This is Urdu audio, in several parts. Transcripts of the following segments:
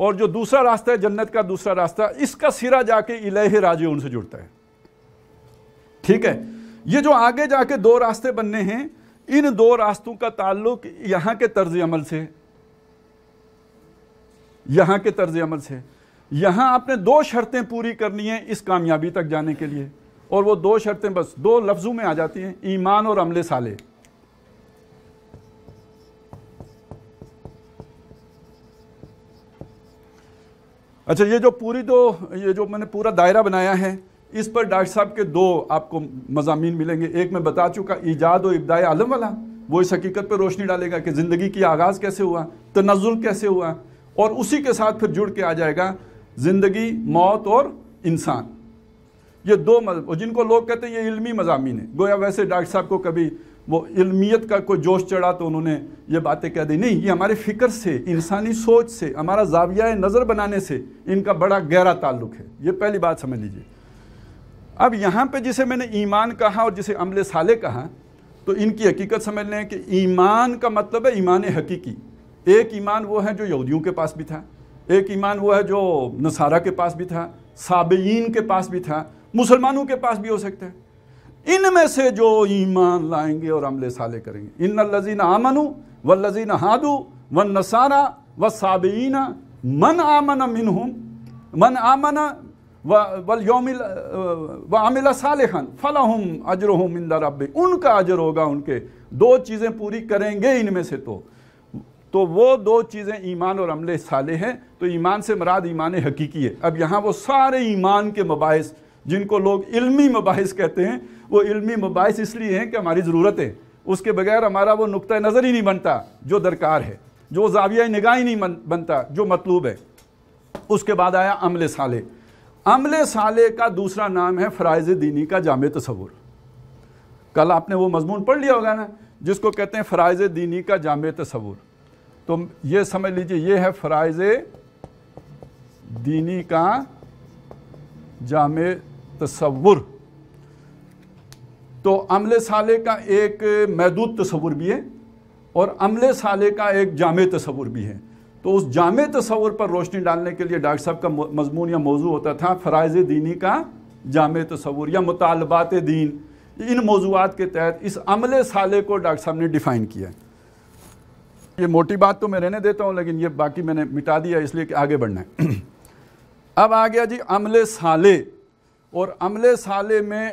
اور جو دوسرا راستہ ہے جنت کا دوسرا راستہ، اس کا سرا جا کے الیہ راجعون سے جڑتا ہے. ٹھیک ہے، یہ جو آگے جا کے دو راستے بننے ہیں، ان دو راستوں کا تعلق یہاں کے طرز عمل سے، یہاں کے طرز عمل سے. یہاں آپ نے دو شرطیں پوری کرنی ہیں اس کامیابی تک جانے کے لیے، اور وہ دو شرطیں بس دو لفظوں میں آ جاتی ہیں، ایمان اور عمل صالح. اچھا، یہ جو میں نے پورا دائرہ بنایا ہے، اس پر ڈاکٹر صاحب کے دو آپ کو مضامین ملیں گے. ایک میں بتا چکا، ایجاد و ابداع عالم والا، وہ اس حقیقت پہ روشنی ڈالے گا کہ زندگی کی آغاز کیسے ہوا، تنزل کیسے ہوا، اور اسی کے ساتھ پھر جڑ کے آ جائے گا زندگی، موت اور انسان. یہ دو جن کو لوگ کہتے ہیں یہ علمی مضامین ہیں، گویا ویسے ڈاکٹر صاحب کو کبھی وہ علمیت کا کوئی جوش چڑھا تو انہوں نے یہ باتیں کہہ دی. نہیں، یہ ہمارے فکر سے، انسانی سوچ سے، ہمارا زاویہ نظر بنانے سے ان کا بڑا گہرا تعلق ہے. یہ پہلی بات سمجھ لیجئے. اب یہاں پہ جسے میں نے ایمان کہا اور جسے عمل صالح کہا، تو ان کی حقیقت سمجھ لیں کہ ایمان کا مطلب ہے ایمان حقیقی. ایک ایمان وہ ہے جو یہودیوں کے پاس بھی تھا، ایک ایمان وہ ہے جو نصارہ کے پاس بھی تھا، سابعین کے پاس بھی تھا، مسلمانوں کے پاس بھی ہو سکتا ہے. ان میں سے جو ایمان لائیں گے اور عمل صالح کریں گے، ان الذین آمنوا والذین ہادوا والنصارى والسابعین من آمن منہم من آمن والیوم وعمل صالحا فلہم اجرہم عند ربہم. ان کا اجر ہوگا، ان کے دو چیزیں پوری کریں گے ان میں سے. تو وہ دو چیزیں ایمان اور عمل صالح ہیں. تو ایمان سے مراد ایمان حقیقی ہے. اب یہاں وہ سارے ایمان کے مباحث جن کو لوگ علمی مباحث کہتے ہیں، وہ علمی مباحث اس لیے ہیں کہ ہماری ضرورت ہے، اس کے بغیر ہمارا وہ نقطہ نظر ہی نہیں بنتا جو درکار ہے، جو زاویہ نگاہ ہی نہیں بنتا جو مطلوب ہے. اس کے بعد آیا عمل صالح. عمل صالح کا دوسرا نام ہے فرائض دینی کا جامع تصور. کل آپ نے وہ مضمون پڑھ لیا ہوگا نا، جس کو کہتے ہیں فرائض دینی کا جامع تصور. تو یہ سمجھ لیجئے، یہ ہے فرائض دینی کا جامع تصور. تو عمل صالح کا ایک محدود تصور بھی ہے اور عمل صالح کا ایک جامع تصور بھی ہے. تو اس جامع تصور پر روشنی ڈالنے کے لیے ڈاکٹر صاحب کا مضمون یا موضوع ہوتا تھا فرائض دینی کا جامع تصور یا مطالبات دین. ان موضوعات کے تحت اس عمل صالح کو ڈاکٹر صاحب نے ڈیفائن کیا. یہ موٹی بات تو میں رہنے دیتا ہوں، لیکن یہ باقی میں نے مٹا دیا اس لیے کہ آگے بڑھنا ہے. اب آ گیا جی عمل صالح. اور عمل صالح میں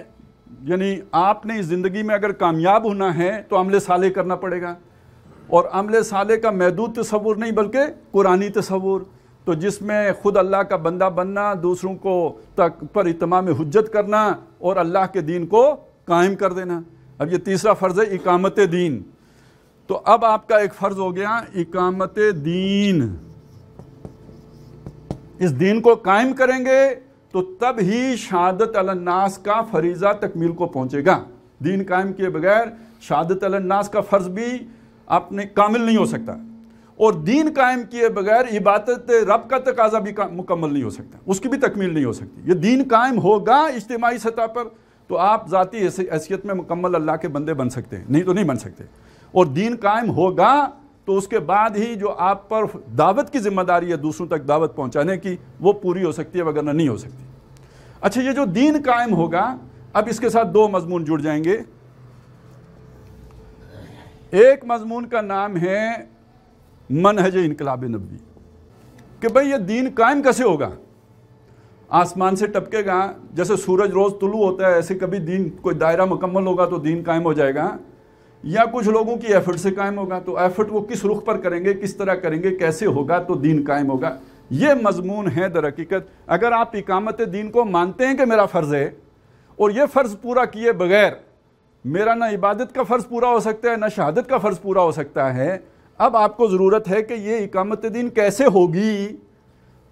یعنی آپ نے اس زندگی میں اگر کامیاب ہونا ہے تو عمل صالح کرنا پڑے گا. اور عمل صالح کا محدود تصور نہیں بلکہ قرآنی تصور، تو جس میں خود اللہ کا بندہ بننا، دوسروں کو تک پر اتمام حجت کرنا اور اللہ کے دین کو قائم کر دینا. اب یہ تیسرا فرض ہے اقامت دین. تو اب آپ کا ایک فرض ہو گیا اقامت دین. اس دین کو قائم کریں گے تو تب ہی شہادت علی الناس کا فریضہ تکمیل کو پہنچے گا. دین قائم کیے بغیر شہادت علی الناس کا فرض بھی اپنے کامل نہیں ہو سکتا، اور دین قائم کیے بغیر عبادت رب کا تقاضا بھی مکمل نہیں ہو سکتا، اس کی بھی تکمیل نہیں ہو سکتی. یہ دین قائم ہوگا اجتماعی سطح پر تو آپ ذاتی حیثیت میں مکمل اللہ کے بندے بن سکتے ہیں، نہیں تو نہیں بن سکتے. اور دین قائم ہوگا تو اس کے بعد ہی جو آپ پر دعوت کی ذمہ داری ہے دوسروں تک دعوت پہنچانے کی، وہ پوری ہو سکتی ہے، وگرنہ نہیں ہو سکتی. اچھا، یہ جو دین قائم ہوگا، اب اس کے ساتھ دو مضمون جڑ جائیں گے. ایک مضمون کا نام ہے منہج انقلاب نبوی، کہ بھئی یہ دین قائم کیسے ہوگا؟ آسمان سے ٹپکے گا جیسے سورج روز طلوع ہوتا ہے، ایسے کبھی دین کوئی دائرہ مکمل ہوگا تو دین قائم ہو جائے گا، یا کچھ لوگوں کی ایفرٹ سے قائم ہوگا؟ تو ایفرٹ وہ کس رخ پر کریں گے، کس طرح کریں گے، کیسے ہوگا تو دین قائم ہوگا؟ یہ مضمون ہے در حقیقت. اگر آپ اقامت دین کو مانتے ہیں کہ میرا فرض ہے، اور یہ فرض پورا کیے بغیر میرا نہ عبادت کا فرض پورا ہو سکتا ہے نہ شہادت کا فرض پورا ہو سکتا ہے، اب آپ کو ضرورت ہے کہ یہ اقامت دین کیسے ہوگی.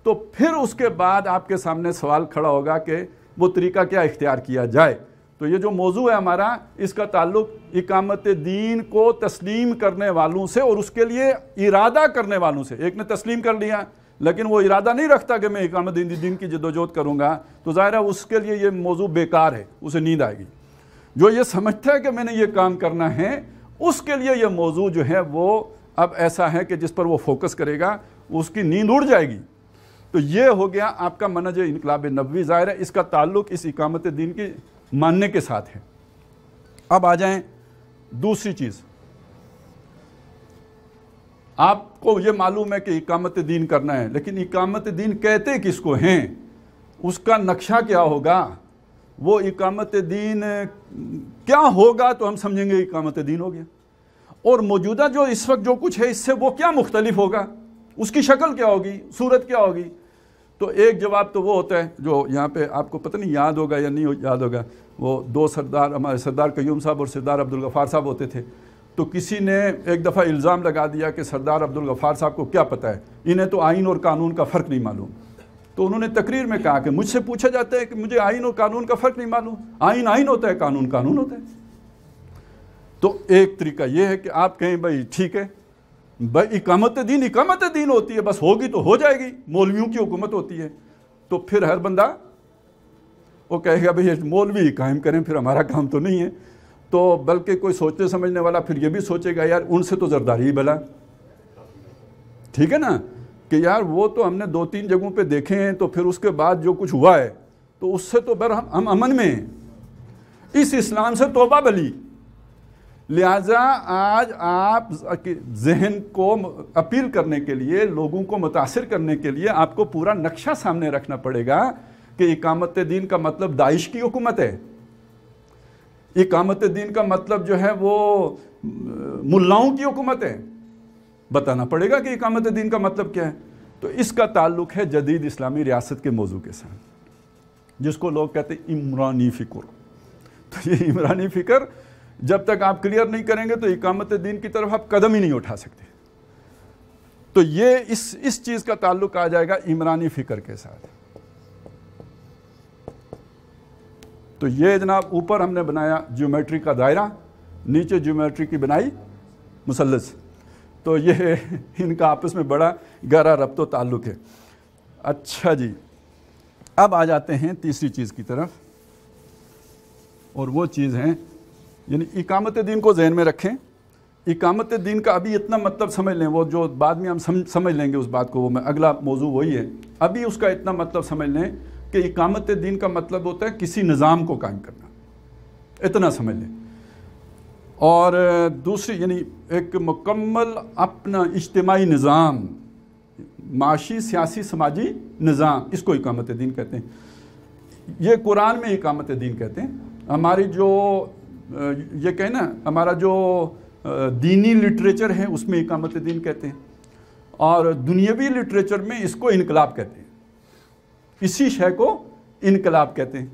تو پھر اس کے بعد آپ کے سامنے سوال کھڑا ہوگا کہ وہ طریقہ کیا اختیار کیا جائے. تو یہ جو موضوع ہے ہمارا، اس کا تعلق اقامت دین کو تسلیم کرنے والوں سے اور اس کے لیے ارادہ کرنے والوں سے. ایک نے تسلیم کر لیا لیکن وہ ارادہ نہیں رکھتا کہ میں اقامت دین کی جدوجہد کروں گا، تو ظاہر ہے اس کے لیے یہ موضوع بیکار ہے، اسے نیند آئے گی. جو یہ سمجھتا ہے کہ میں نے یہ کام کرنا ہے، اس کے لیے یہ موضوع جو ہے وہ اب ایسا ہے کہ جس پر وہ فوکس کرے گا اس کی نیند اڑ جائے گی. تو یہ ہو گیا آپ کا منہج انقلاب نبوی. ظاہر ہے اس کا تعلق اس اقامت دین کی ماننے کے ساتھ ہے. اب آ جائیں دوسری چیز. آپ کو یہ معلوم ہے کہ اقامت دین کرنا ہے، لیکن اقامت دین کہتے کس کو ہیں، اس کا نقشہ کیا ہوگا، وہ اقامت دین کیا ہوگا تو ہم سمجھیں گے اقامت دین ہو گیا. اور موجودہ جو اس وقت جو کچھ ہے اس سے وہ کیا مختلف ہوگا، اس کی شکل کیا ہوگی، صورت کیا ہوگی. تو ایک جواب تو وہ ہوتا ہے جو یہاں پہ آپ کو پتہ نہیں یاد ہوگا یا نہیں یاد ہوگا. وہ دو سردار، ہمارے سردار قیوم صاحب اور سردار عبدالغفار صاحب ہوتے تھے. تو کسی نے ایک دفعہ الزام لگا دیا کہ سردار عبدالغفار صاحب کو کیا پتہ ہے، انہیں تو آئین اور قانون کا فرق نہیں معلوم. تو انہوں نے تقریر میں کہا کہ مجھ سے پوچھا جاتا ہے کہ مجھے آئین اور قانون کا فرق نہیں معلوم. آئین آئین ہوتا ہے، قانون قانون ہوتا ہے. تو ایک طریقہ یہ ہے کہ آپ کہیں بھائی ٹھیک ہے، بھائی اقامت دین ہوتی ہے، بس ہوگی تو ہو جائے گی، مولویوں کی حکومت ہوتی ہے. تو پھر ہر بندہ وہ کہے گا بھائی مولوی قائم کریں، پھر ہمارا کام تو نہیں ہے. تو بلکہ کوئی سوچنے سمجھنے والا پھر یہ بھی سوچے گا یار ان سے تو زرداری ہی بلا. ٹھیک ہے نا، کہ یار وہ تو ہم نے 2-3 جگہوں پہ دیکھے ہیں، تو پھر اس کے بعد جو کچھ ہوا ہے تو اس سے تو ہم امن میں ہیں، اس اسلام سے توبہ بلی. لہٰذا آج آپ ذہن کو اپیل کرنے کے لیے، لوگوں کو متاثر کرنے کے لیے آپ کو پورا نقشہ سامنے رکھنا پڑے گا کہ اقامت دین کا مطلب داعش کی حکومت ہے، اقامت دین کا مطلب جو ہے وہ ملاؤں کی حکومت ہے. بتانا پڑے گا کہ اقامت دین کا مطلب کیا ہے. تو اس کا تعلق ہے جدید اسلامی ریاست کے موضوع کے ساتھ، جس کو لوگ کہتے ہیں عمرانی فکر. تو یہ عمرانی فکر جب تک آپ کلیئر نہیں کریں گے تو اقامت دین کی طرف آپ قدم ہی نہیں اٹھا سکتے. تو یہ اس چیز کا تعلق آ جائے گا عمرانی فکر کے ساتھ. تو یہ جناب اوپر ہم نے بنایا جیومیٹری کا دائرہ، نیچے جیومیٹری کی بنائی مثلث. تو یہ ان کا آپس میں بڑا گہرا ربط و تعلق ہے. اچھا جی، اب آ جاتے ہیں تیسری چیز کی طرف، اور وہ چیز ہے یعنی اقامت دین کو ذہن میں رکھیں. اقامت دین کا ابھی اتنا مطلب سمجھ لیں، وہ جو بعد میں ہم سمجھ لیں گے اس بات کو، وہ میں اگلا موضوع وہی ہے. ابھی اس کا اتنا مطلب سمجھ لیں کہ اقامت دین کا مطلب ہوتا ہے کسی نظام کو قائم کرنا، اتنا سمجھ لیں. اور دوسری یعنی ایک مکمل اپنا اجتماعی نظام، معاشی سیاسی سماجی نظام، اس کو اقامت دین کہتے ہیں. یہ قرآن میں اقامت دین کہتے ہیں. ہماری جو یہ کہیں نا ہمارا جو دینی لٹریچر ہے اس میں اقامت دین کہتے ہیں، اور دنیاوی لٹریچر میں اس کو انقلاب کہتے ہیں. اسی شے کو انقلاب کہتے ہیں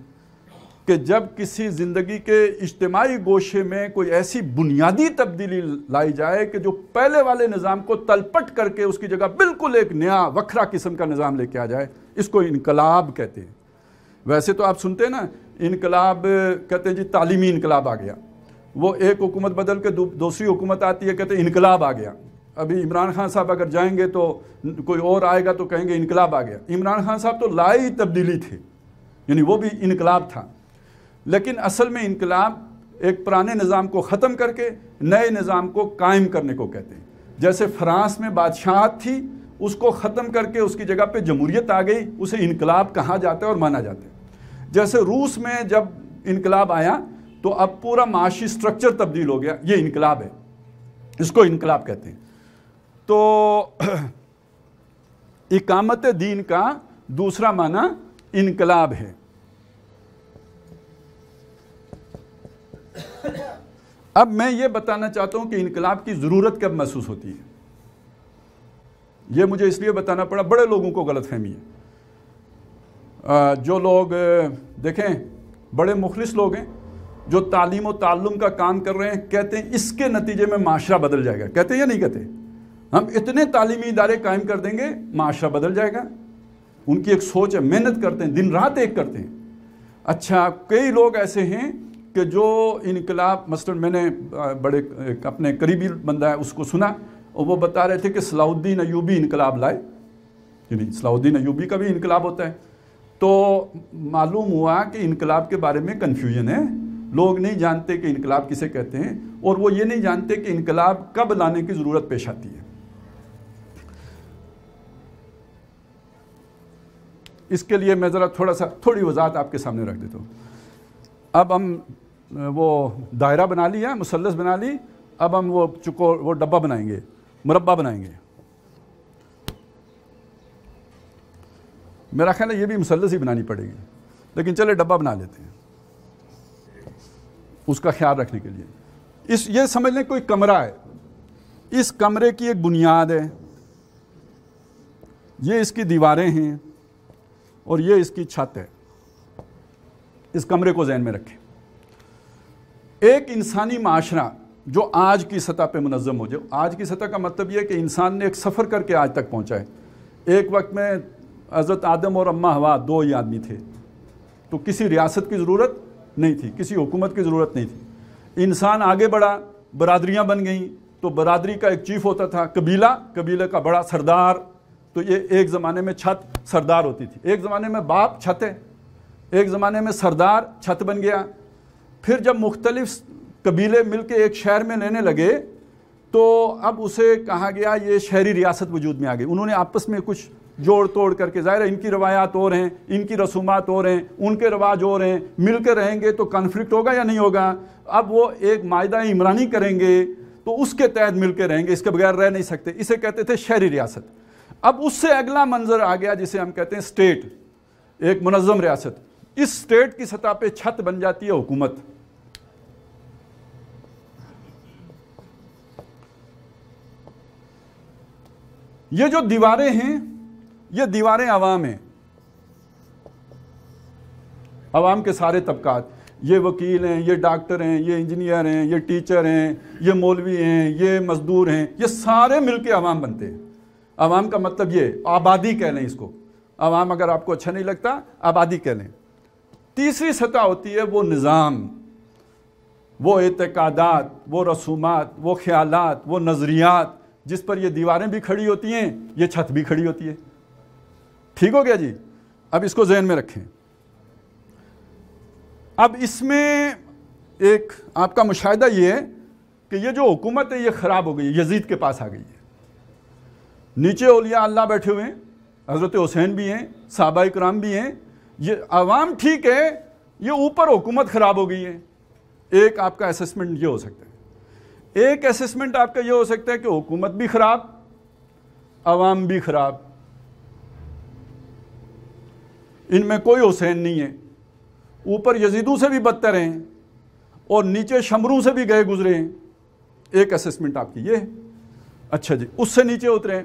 کہ جب کسی زندگی کے اجتماعی گوشے میں کوئی ایسی بنیادی تبدیلی لائی جائے کہ جو پہلے والے نظام کو تلپٹ کر کے اس کی جگہ بالکل ایک نیا وکھرا قسم کا نظام لے کے آ جائے، اس کو انقلاب کہتے ہیں. ویسے تو آپ سنتے ہیں نا انقلاب کہتے ہیں جی تعلیمی انقلاب آ گیا، وہ ایک حکومت بدل کے دوسری حکومت آتی ہے کہتے ہیں انقلاب آ گیا. ابھی عمران خان صاحب اگر جائیں گے تو کوئی اور آئے گا تو کہیں گے انقلاب آ گیا. عمران خان صاحب تو لائی تبدیلی تھے، یعنی وہ بھی انقلاب تھا. لیکن اصل میں انقلاب ایک پرانے نظام کو ختم کر کے نئے نظام کو قائم کرنے کو کہتے ہیں. جیسے فرانس میں بادشاہت تھی، اس کو ختم کر کے اس کی جگہ پہ جمہوریت آ گئی، اسے انقلاب کہا جاتا ہے اور مانا جاتا ہے. جیسے روس میں جب انقلاب آیا تو اب پورا معاشی سٹرکچر تبدیل ہو گیا، یہ انقلاب ہے، اس کو انقلاب کہتے ہیں. تو اقامت دین کا دوسرا معنی انقلاب ہے. اب میں یہ بتانا چاہتا ہوں کہ انقلاب کی ضرورت کب محسوس ہوتی ہے. یہ مجھے اس لیے بتانا پڑا، بڑے لوگوں کو غلط فہمی ہے. جو لوگ دیکھیں بڑے مخلص لوگ ہیں جو تعلیم و تعلم کا کام کر رہے ہیں، کہتے ہیں اس کے نتیجے میں معاشرہ بدل جائے گا. کہتے ہیں یا نہیں کہتے؟ ہم اتنے تعلیمی ادارے قائم کر دیں گے معاشرہ بدل جائے گا. ان کی ایک سوچ ہے، محنت کرتے ہیں، دن رات ایک کرتے ہیں. اچھا کئی لوگ ایسے ہیں کہ جو انقلاب، مثلا میں نے بڑے اپنے قریبی بندہ ہے اس کو سنا، اور وہ بتا رہے تھے کہ صلاح الدین ایوبی انقلاب لائے. یعنی صلاح الدین ایوبی کا بھی انقلاب ہوتا ہے. تو معلوم ہوا کہ انقلاب کے بارے میں کنفیوژن ہے، لوگ نہیں جانتے کہ انقلاب کسے کہتے ہیں، اور وہ یہ نہیں جانتے کہ انقلاب کب لانے کی ضرورت پیش آتی ہے. اس کے لیے میں ذرا تھوڑی وضاحت آپ کے سامنے رکھ دیتا ہوں. اب ہم وہ دائرہ بنا لیا، مثلث بنا لی، اب ہم وہ ڈبہ بنائیں گے، مربع بنائیں گے. میرا خیال ہے یہ بھی مثلث ہی بنانی پڑے گی، لیکن چلے ڈبہ بنا لیتے ہیں اس کا خیال رکھنے کے لیے. یہ سمجھ لیں کوئی کمرہ ہے، اس کمرے کی ایک بنیاد ہے، یہ اس کی دیواریں ہیں اور یہ اس کی چھت ہے. اس کمرے کو ذہن میں رکھیں. ایک انسانی معاشرہ جو آج کی سطح پہ منظم ہو جائے، آج کی سطح کا مطلب یہ ہے کہ انسان نے ایک سفر کر کے آج تک پہنچا ہے. ایک وقت میں حضرت آدم اور اماں حوا 2 ہی آدمی تھے، تو کسی ریاست کی ضرورت نہیں تھی، کسی حکومت کی ضرورت نہیں تھی. انسان آگے بڑھا، برادریاں بن گئیں، تو برادری کا ایک چیف ہوتا تھا، قبیلے کا بڑا سردار. تو یہ ایک زمانے میں چھت سردار ہوتی تھی، ایک زمانے میں باپ چھت ہے، ایک زمانے میں سردار چھت بن گیا. پھر جب مختلف قبیلے مل کے ایک شہر میں لینے لگے تو اب اسے کہا گیا یہ شہری ریاست وجود میں آ گئی. انہوں نے آپس میں کچھ جوڑ توڑ کر کے، ظاہر ہے ان کی روایات اور ہیں، ان کی رسومات اور ہیں، ان کے رواج اور ہیں، مل کے رہیں گے تو کنفلکٹ ہوگا یا نہیں ہوگا. اب وہ ایک معاہدہ عمرانی کریں گے تو اس کے تحت مل کے رہیں گے، اس کے بغیر رہ نہیں سکتے. اسے کہتے تھے شہری ریاست. اب اس سے اگلا منظر آ گیا جسے ہم کہتے ہیں اسٹیٹ، ایک منظم ریاست. اس اسٹیٹ کی سطح پہ چھت بن جاتی ہے حکومت. یہ جو دیواریں ہیں یہ دیواریں عوام ہیں، عوام کے سارے طبقات. یہ وکیل ہیں، یہ ڈاکٹر ہیں، یہ انجینئر ہیں، یہ ٹیچر ہیں، یہ مولوی ہیں، یہ مزدور ہیں، یہ سارے مل کے عوام بنتے ہیں. عوام کا مطلب یہ آبادی کہہ لیں اس کو. عوام اگر آپ کو اچھا نہیں لگتا آبادی کہہ لیں. تیسری سطح ہوتی ہے وہ نظام، وہ اعتقادات، وہ رسومات، وہ خیالات، وہ نظریات جس پر یہ دیواریں بھی کھڑی ہوتی ہیں، یہ چھت بھی کھڑی ہوتی ہے. ٹھیک ہو گیا جی؟ اب اس کو ذہن میں رکھیں. اب اس میں ایک آپ کا مشاہدہ یہ ہے کہ یہ جو حکومت ہے یہ خراب ہو گئی، یزید کے پاس آ گئی ہے. نیچے اولیاء اللہ بیٹھے ہوئے ہیں، حضرت حسین بھی ہیں، صحابہ کرام بھی ہیں. یہ عوام ٹھیک ہے، یہ اوپر حکومت خراب ہو گئی ہے. ایک آپ کا اسسمنٹ یہ ہو سکتا ہے. ایک اسسمنٹ آپ کا یہ ہو سکتا ہے کہ حکومت بھی خراب، عوام بھی خراب. ان میں کوئی حسین نہیں ہے. اوپر یزیدوں سے بھی بدتر ہیں اور نیچے شمروں سے بھی گئے گزرے ہیں. ایک اسسمنٹ آپ کی یہ ہے. اچھا جی، اس سے نیچے اترے.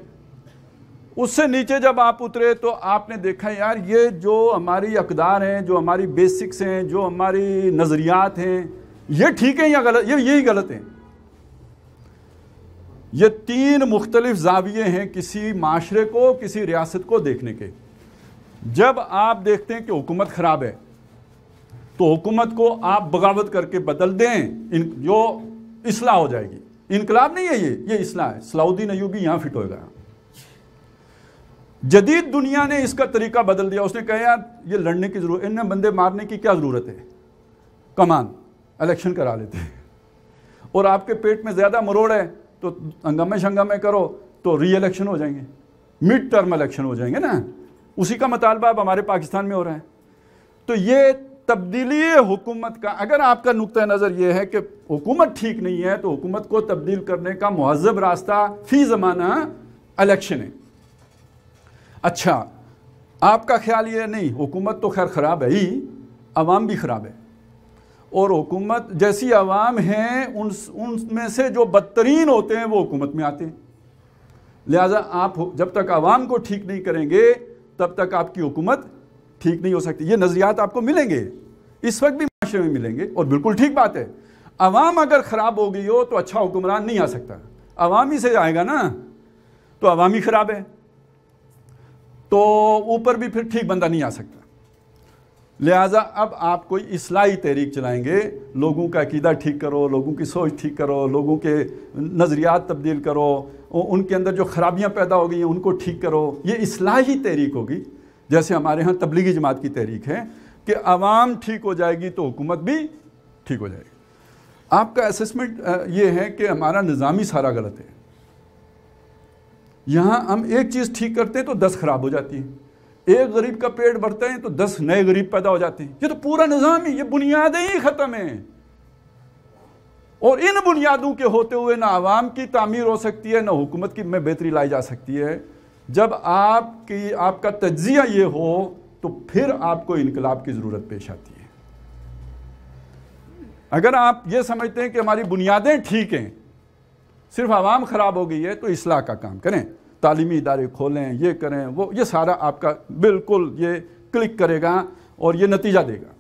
اس سے نیچے جب آپ اترے تو آپ نے دیکھا یار یہ جو ہماری اقدار ہیں، جو ہماری بیسکس ہیں، جو ہماری نظریات ہیں، یہ ٹھیک ہیں یا غلط؟ یہی غلط ہیں. یہ 3 مختلف زاویے ہیں کسی معاشرے کو، کسی ریاست کو دیکھنے کے. جب آپ دیکھتے ہیں کہ حکومت خراب ہے تو حکومت کو آپ بغاوت کر کے بدل دیں، جو اصلاح ہو جائے گی. انقلاب نہیں ہے یہ اصلاح ہے. صلاح الدین ایوبی یہاں فٹ ہوئے گا. جدید دنیا نے اس کا طریقہ بدل دیا. اس نے کہا یار یہ لڑنے کی ضرورت، انہیں بندے مارنے کی کیا ضرورت ہے، کمان الیکشن کرا لیتے ہیں. اور آپ کے پیٹ میں زیادہ مروڑ ہے تو ہنگامے شنگامے کرو تو ری الیکشن ہو جائیں گے، مڈ ٹرم الیکشن ہو جائیں گے نا. اسی کا مطالبہ اب ہمارے پاکستان میں ہو رہا ہے. تو یہ تبدیلی حکومت کا، اگر آپ کا نقطہ نظر یہ ہے کہ حکومت ٹھیک نہیں ہے تو حکومت کو تبدیل کرنے کا مہذب راستہ فی زمانہ الیکشن ہے. اچھا، آپ کا خیال یہ نہیں، حکومت تو خیر خراب ہے ہی، عوام بھی خراب ہے. اور حکومت جیسی عوام ہیں ان میں سے جو بدترین ہوتے ہیں وہ حکومت میں آتے ہیں. لہٰذا آپ جب تک عوام کو ٹھیک نہیں کریں گے تب تک آپ کی حکومت ٹھیک نہیں ہو سکتی. یہ نظریات آپ کو ملیں گے، اس وقت بھی معاشرے میں ملیں گے، اور بالکل ٹھیک بات ہے. عوام اگر خراب ہو گئی ہو تو اچھا حکمران نہیں آ سکتا. عوام ہی سے آئے گا نا، تو عوام ہی خراب ہے تو اوپر بھی پھر ٹھیک بندہ نہیں آ سکتا. لہٰذا اب آپ کوئی اصلاحی تحریک چلائیں گے، لوگوں کا عقیدہ ٹھیک کرو، لوگوں کی سوچ ٹھیک کرو، لوگوں کے نظریات تبدیل کرو، ان کے اندر جو خرابیاں پیدا ہو گئی ہیں ان کو ٹھیک کرو. یہ اصلاحی تحریک ہوگی. جیسے ہمارے ہاں تبلیغی جماعت کی تحریک ہے کہ عوام ٹھیک ہو جائے گی تو حکومت بھی ٹھیک ہو جائے گی. آپ کا اسسمنٹ یہ ہے کہ ہمارا نظام ہی سارا غلط ہے. یہاں ہم ایک چیز ٹھیک کرتے ہیں تو 10 خراب ہو جاتی ہیں. ایک غریب کا پیٹ بھرتے ہیں تو 10 نئے غریب پیدا ہو جاتے ہیں. یہ تو پورا نظام ہی، یہ بنیادیں ہی ختم ہیں. اور ان بنیادوں کے ہوتے ہوئے نہ عوام کی تعمیر ہو سکتی ہے، نہ حکومت کی میں بہتری لائی جا سکتی ہے. جب آپ کا تجزیہ یہ ہو تو پھر آپ کو انقلاب کی ضرورت پیش آتی ہے. اگر آپ یہ سمجھتے ہیں کہ ہماری بنیادیں ٹھیک ہیں، صرف عوام خراب ہو گئی ہے، تو اصلاح کا کام کریں، تعلیمی ادارے کھولیں، یہ کریں وہ، یہ سارا آپ کا بالکل یہ کلک کرے گا اور یہ نتیجہ دے گا.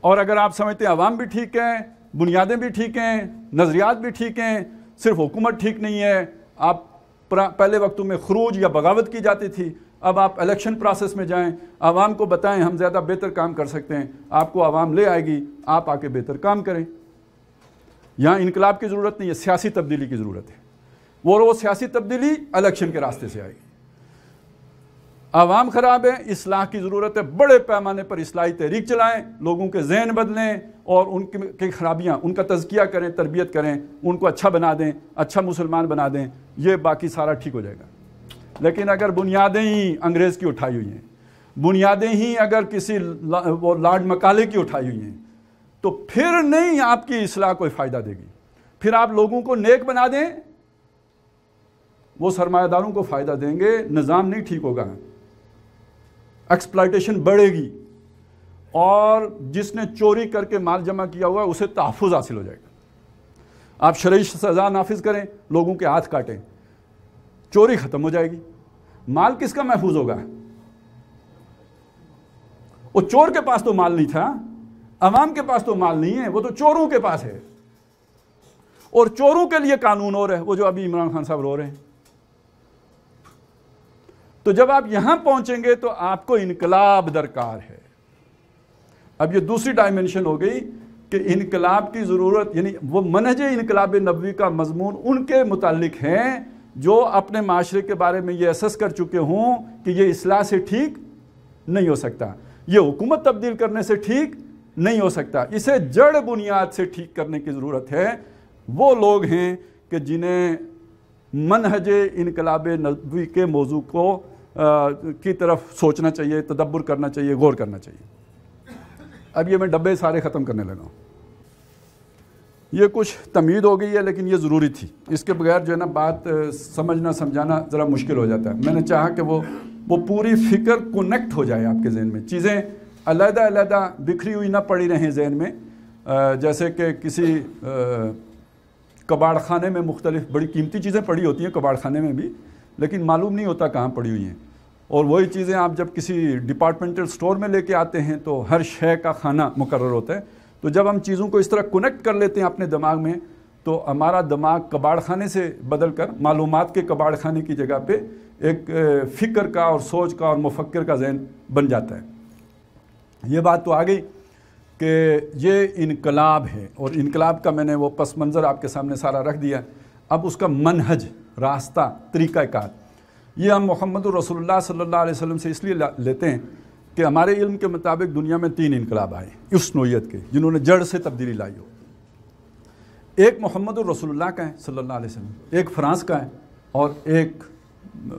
اور اگر آپ سمجھتے ہیں عوام بھی ٹھیک ہے، بنیادیں بھی ٹھیک ہیں، نظریات بھی ٹھیک ہیں، صرف حکومت ٹھیک نہیں ہے، آپ پہلے وقتوں میں خروج یا بغاوت کی جاتی تھی، اب آپ الیکشن پروسیس میں جائیں، عوام کو بتائیں ہم زیادہ بہتر کام کر سکتے ہیں، آپ کو عوام لے آئے گی، آپ آ کے بہتر کام کریں. یہاں انقلاب کی ضرورت نہیں ہے، سیاسی تبدیلی کی ضرورت ہے. وہ سیاسی تبدیلی الیکشن کے راستے سے آئے گی. عوام خراب ہے، اصلاح کی ضرورت ہے. بڑے پیمانے پر اصلاحی تحریک چلائیں، لوگوں کے ذہن بدلیں اور ان کی خرابیاں، ان کا تزکیہ کریں، تربیت کریں، ان کو اچھا بنا دیں، اچھا مسلمان بنا دیں. یہ باقی سارا ٹھیک ہو جائے گا. لیکن اگر بنیادیں ہی انگریز کی اٹھائی ہوئی ہیں، بنیادیں ہی اگر کسی لارڈ مکالے کی اٹھائی ہوئی ہیں، تو پھر نہیں آپ کی اصلاح کوئی فائدہ دے گی. پھر آپ لوگوں کو نیک بنا دیں، وہ سرمایہ داروں کو فائدہ دیں گے، نظام نہیں ٹھیک ہوگا، ایکسپلائٹیشن بڑھے گی، اور جس نے چوری کر کے مال جمع کیا ہوا ہے اسے تحفظ حاصل ہو جائے گا. آپ شرعی سزا نافذ کریں، لوگوں کے ہاتھ کاٹیں، چوری ختم ہو جائے گی. مال کس کا محفوظ ہوگا؟ وہ چور کے پاس تو مال نہیں تھا، عوام کے پاس تو مال نہیں ہے، وہ تو چوروں کے پاس ہے. اور چوروں کے لیے قانون اور ہے، وہ جو ابھی عمران خان صاحب رو رہے ہیں. تو جب آپ یہاں پہنچیں گے تو آپ کو انقلاب درکار ہے. اب یہ دوسری ڈائمنشن ہو گئی کہ انقلاب کی ضرورت، یعنی وہ منہج انقلاب نبوی کا مضمون ان کے متعلق ہیں جو اپنے معاشرے کے بارے میں یہ اسس کر چکے ہوں کہ یہ اصلاح سے ٹھیک نہیں ہو سکتا، یہ حکومت تبدیل کرنے سے ٹھیک نہیں ہو سکتا، اسے جڑ بنیاد سے ٹھیک کرنے کی ضرورت ہے. وہ لوگ ہیں کہ جنہیں منہج انقلاب نبوی کے موضوع کی طرف سوچنا چاہیے، تدبر کرنا چاہیے، غور کرنا چاہیے. اب یہ میں ڈبے سارے ختم کرنے لگا ہوں. یہ کچھ تمہید ہو گئی ہے لیکن یہ ضروری تھی، اس کے بغیر جو ہے نا بات سمجھنا سمجھانا ذرا مشکل ہو جاتا ہے. میں نے چاہا کہ وہ پوری فکر کنیکٹ ہو جائے آپ کے ذہن میں، چیزیں علیحدہ علیحدہ بکھری ہوئی نہ پڑی رہیں ذہن میں. جیسے کہ کسی کباڑ خانے میں مختلف بڑی قیمتی چیزیں پڑی ہوتی ہیں کباڑ خانے میں بھی، لیکن معلوم نہیں ہوتا کہاں پڑی ہوئی ہیں. اور وہی چیزیں آپ جب کسی ڈپارٹمنٹل سٹور میں لے کے آتے ہیں تو ہر شے کا خانہ مقرر ہوتا ہے. تو جب ہم چیزوں کو اس طرح کنیکٹ کر لیتے ہیں اپنے دماغ میں تو ہمارا دماغ کباڑ خانے سے بدل کر معلومات کے کباڑ خانے کی جگہ پہ ایک فکر کا اور سوچ کا اور مفکر کا ذہن بن جاتا ہے. یہ بات تو آ گئی کہ یہ انقلاب ہے، اور انقلاب کا میں نے وہ پس منظر آپ کے سامنے سارا رکھ دیا. اب اس کا منہج، راستہ، طریقہ کار، یہ ہم محمد رسول اللہ صلی اللہ علیہ وسلم سے اس لیے لیتے ہیں کہ ہمارے علم کے مطابق دنیا میں 3 انقلاب آئے اس نوعیت کے جنہوں نے جڑ سے تبدیلی لائی ہو. ایک محمد رسول اللہ کا ہے صلی اللہ علیہ وسلم، ایک فرانس کا ہے اور ایک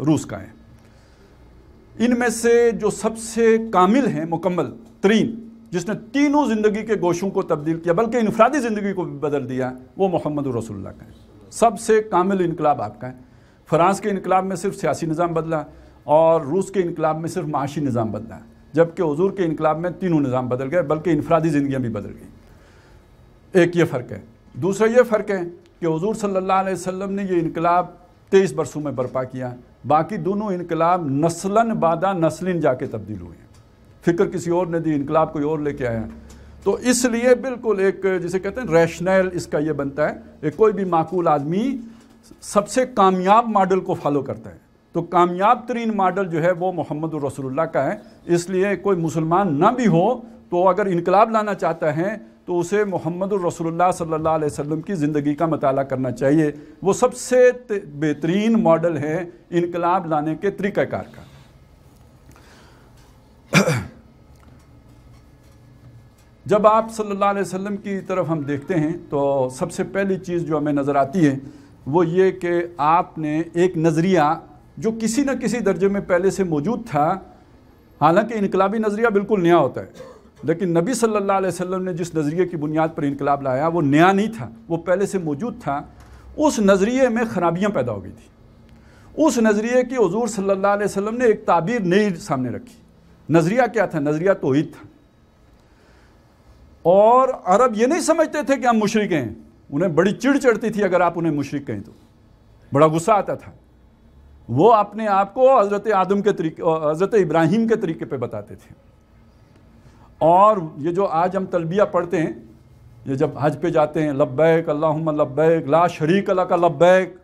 روس کا ہے. ان میں سے جو سب سے کامل ہیں، مکمل ترین، جس نے تینوں زندگی کے گوشوں کو تبدیل کیا بلکہ انفرادی زندگی کو بھی بدل دیا، وہ محمد رسول اللہ کا ہے. سب سے کامل انقلاب آپ کا ہے. فرانس کے انقلاب میں صرف سیاسی نظام بدلا اور روس کے انقلاب میں صرف معاشی نظام بدلا، جبکہ حضور کے انقلاب میں تینوں نظام بدل گئے بلکہ انفرادی زندگیاں بھی بدل گئیں. ایک یہ فرق ہے. دوسرا یہ فرق ہے کہ حضور صلی اللہ علیہ وسلم نے یہ انقلاب 23 برسوں میں برپا کیا، باقی دونوں انقلاب نسلاً بعد نسلیں جا کے تبدیل ہوئے ہیں. فکر کسی اور نے دی، انقلاب کوئی اور لے کے آیا. تو اس لیے بالکل ایک جسے کہتے ہیں ریشنل اس کا یہ بنتا ہے کہ کوئی بھی معقول آدمی سب سے کامیاب ماڈل کو فالو کرتا ہے. تو کامیاب ترین ماڈل جو ہے وہ محمد رسول اللہ کا ہے. اس لیے کوئی مسلمان نہ بھی ہو تو اگر انقلاب لانا چاہتا ہے تو اسے محمد رسول اللہ صلی اللہ علیہ وسلم کی زندگی کا مطالعہ کرنا چاہیے. وہ سب سے بہترین ماڈل ہے انقلاب لانے کے طریقہ کار کا. جب آپ صلی اللہ علیہ وسلم کی طرف ہم دیکھتے ہیں تو سب سے پہلی چیز جو ہمیں نظر آتی ہے وہ یہ کہ آپ نے ایک نظریہ جو کسی نہ کسی درجے میں پہلے سے موجود تھا، حالانکہ انقلابی نظریہ بالکل نیا ہوتا ہے، لیکن نبی صلی اللہ علیہ وسلم نے جس نظریے کی بنیاد پر انقلاب لایا وہ نیا نہیں تھا، وہ پہلے سے موجود تھا۔ اس نظریے میں خرابیاں پیدا ہو گئی تھی۔ اس نظریے کی حضور صلی اللہ علیہ وسلم نے ایک تعبیر نئی سامنے رکھی۔ نظریہ کیا تھا؟ نظریہ توحید تھا۔ اور عرب یہ نہیں سمجھتے تھے کہ ہم مشرک ہیں، انہیں بڑی چڑ چڑھتی تھی اگر آپ انہیں مشرک کہیں تو، بڑا غصہ آتا تھا۔ وہ اپنے آپ کو حضرت آدم کے طریقے، حضرت ابراہیم کے طریقے پہ بتاتے تھے۔ اور یہ جو آج ہم تلبیہ پڑھتے ہیں، یہ جب حج پہ جاتے ہیں، لبیک اللہم لبیک لا شریک لک لبیک،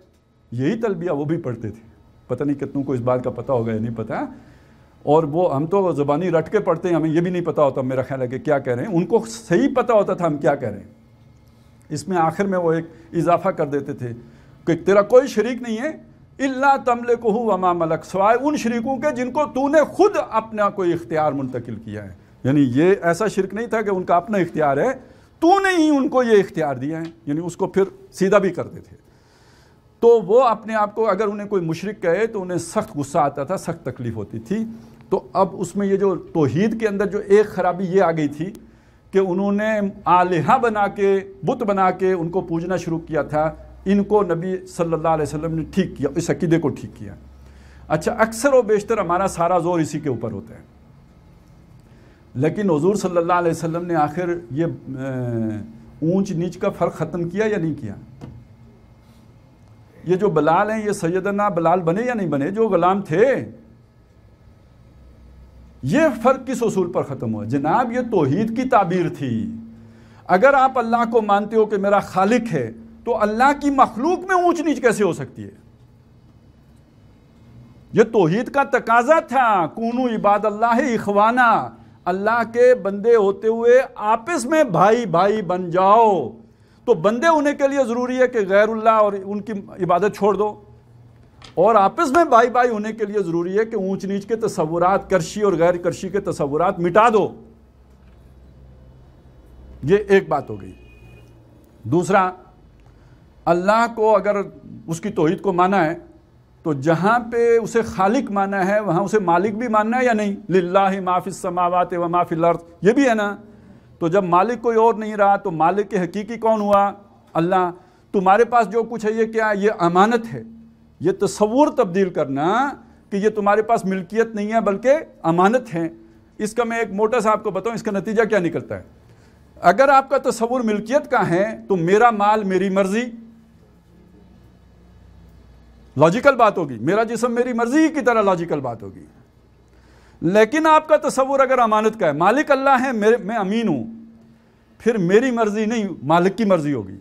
یہی تلبیہ وہ بھی پڑھتے تھے۔ پتہ نہیں کتنوں کو اس بات کا پتہ ہوگا یا نہیں پتہ، اور وہ ہم تو زبانی رٹ کے پڑھتے ہیں، ہمیں یہ بھی نہیں پتہ ہوتا میرا خیال ہے کہ کیا کہہ رہے ہیں، ان کو صحیح پتہ ہوتا تھا ہم کیا کہہ رہے ہیں۔ اس میں آخر میں وہ ایک اضافہ کر دیتے تھے کہ تیرا کوئی شریک نہیں ہے الا تملکہ وما ملک، سوائے ان شریکوں کے جن کو تو نے خود اپنا کوئی اختیار منتقل کیا ہے۔ یعنی یہ ایسا شرک نہیں تھا کہ ان کا اپنا اختیار ہے، تو نے ہی ان کو یہ اختیار دیا ہے، یعنی اس کو پھر سیدھا بھی کرتے تھے۔ تو وہ اپنے آپ کو اگر انہیں کوئی مشرک کہے تو انہیں سخت غصہ آتا تھا، سخت تکلیف ہوتی تھی۔ تو اب اس میں یہ جو توحید کے اندر جو ایک خرابی یہ آ گئی تھی کہ انہوں نے آلہہ بنا کے، بت بنا کے ان کو پوجنا شروع کیا تھا۔ ان کو نبی صلی اللہ علیہ وسلم نے ٹھیک کیا، اس عقیدے کو ٹھیک کیا۔ اچھا، اکثر و بیشتر ہمارا سارا زور اسی کے اوپر ہوتا ہے، لیکن حضور صلی اللہ علیہ وسلم نے آخر یہ اونچ نیچ کا فرق ختم کیا یا نہیں کیا؟ یہ جو بلال ہیں، یہ سیدنا بلال بنے یا نہیں بنے؟ جو غلام تھے، یہ فرق کس اصول پر ختم ہوا؟ جناب یہ توحید کی تعبیر تھی۔ اگر آپ اللہ کو مانتے ہو کہ میرا خالق ہے تو اللہ کی مخلوق میں اونچ نیچ کیسے ہو سکتی ہے؟ یہ توحید کا تقاضا تھا، کونو عباد اللہ اخوانا، اللہ کے بندے ہوتے ہوئے آپس میں بھائی بھائی بن جاؤ۔ تو بندے ہونے کے لیے ضروری ہے کہ غیر اللہ اور ان کی عبادت چھوڑ دو، اور آپس میں بھائی بھائی ہونے کے لیے ضروری ہے کہ اونچ نیچ کے تصورات، کرشی اور غیر کرشی کے تصورات مٹا دو۔ یہ ایک بات ہو گئی۔ دوسرا، اللہ کو اگر اس کی توحید کو مانا ہے تو جہاں پہ اسے خالق مانا ہے وہاں اسے مالک بھی ماننا ہے یا نہیں؟ للہ ما فی السماوات و ما فی الارض، یہ بھی ہے نا۔ تو جب مالک کوئی اور نہیں رہا تو مالک کے حقیقی کون ہوا؟ اللہ۔ تمہارے پاس جو کچھ ہے یہ کیا؟ یہ امانت ہے۔ یہ تصور تبدیل کرنا کہ یہ تمہارے پاس ملکیت نہیں ہے بلکہ امانت ہے، اس کا میں ایک موٹا سا آپ کو بتاؤں، اس کا نتیجہ کیا نکلتا ہے؟ اگر آپ کا تصور ملکیت کا ہے تو میرا مال میری مرضی، لاجیکل بات ہوگی، میرا جسم میری مرضی کی طرح لاجیکل بات ہوگی۔ لیکن آپ کا تصور اگر امانت کا ہے، مالک اللہ ہے، میں امین ہوں، پھر میری مرضی نہیں، مالک کی مرضی ہوگی۔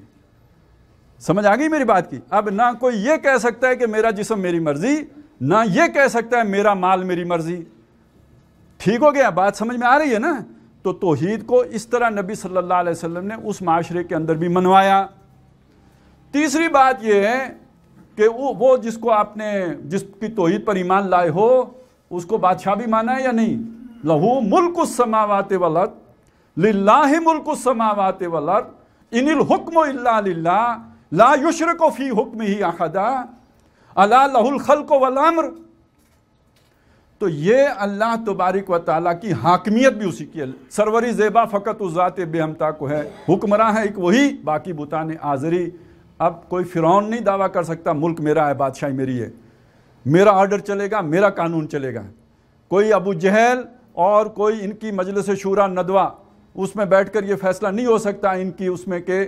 سمجھ آ گئی میری بات کی؟ اب نہ کوئی یہ کہہ سکتا ہے کہ میرا جسم میری مرضی، نہ یہ کہہ سکتا ہے میرا مال میری مرضی۔ ٹھیک ہو گیا؟ بات سمجھ میں آ رہی ہے نا؟ تو توحید کو اس طرح نبی صلی اللہ علیہ وسلم نے اس معاشرے کے اندر بھی منوایا۔ تیسری بات یہ ہے کہ وہ جس کو آپ نے، جس کی توحید پر ایمان لائے ہو، اس کو بادشاہ بھی مانا ہے یا نہیں؟ لہو ملک السماوات والارض، للہ ملک السماوات والارض، ان الحکم الا للہ لا یشرک فی حکمہ احدا الا لہ الخلق والامر۔ تو یہ اللہ تبارک و تعالیٰ کی حاکمیت بھی اسی کی ہے۔ سروری زیبا فقط اس ذات بے ہمتا کو ہے، حکمراں ہے ایک وہی، باقی بتان آزری۔ اب کوئی فرعون نہیں دعویٰ کر سکتا ملک میرا ہے، بادشاہی میری ہے، میرا آرڈر چلے گا، میرا قانون چلے گا۔ کوئی ابو جہل اور کوئی ان کی مجلس شورا ندوہ، اس میں بیٹھ کر یہ فیصلہ نہیں ہو سکتا ان کی اس میں کہ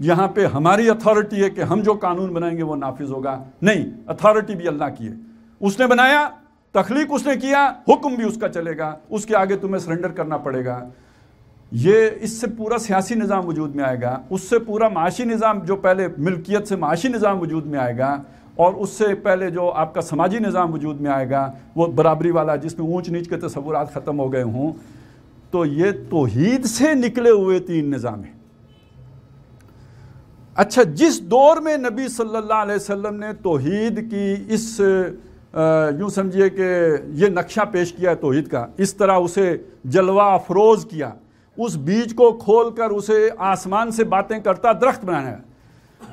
یہاں پہ ہماری اتھارٹی ہے کہ ہم جو قانون بنائیں گے وہ نافذ ہوگا۔ نہیں، اتھارٹی بھی اللہ کی ہے، اس نے بنایا، تخلیق اس نے کیا، حکم بھی اس کا چلے گا، اس کے آگے تمہیں سرنڈر کرنا پڑے گا۔ یہ اس سے پورا سیاسی نظام وجود میں آئے گا، اس سے پورا معاشی نظام، جو پہلے ملکیت سے معاشی نظام وجود میں آئے گا، اور اس سے پہلے جو آپ کا سماجی نظام وجود میں آئے گا وہ برابری والا، جس میں اونچ نیچ کے تصورات ختم ہو گئے ہوں۔ تو یہ توحید سے نکلے ہوئے تین نظام ہیں۔ اچھا، جس دور میں نبی صلی اللہ علیہ وسلم نے توحید کی اس یوں سمجھیے کہ یہ نقشہ پیش کیا ہے توحید کا، اس طرح اسے جلوہ افروز کیا، اس بیج کو کھول کر اسے آسمان سے باتیں کرتا درخت بنایا ہے،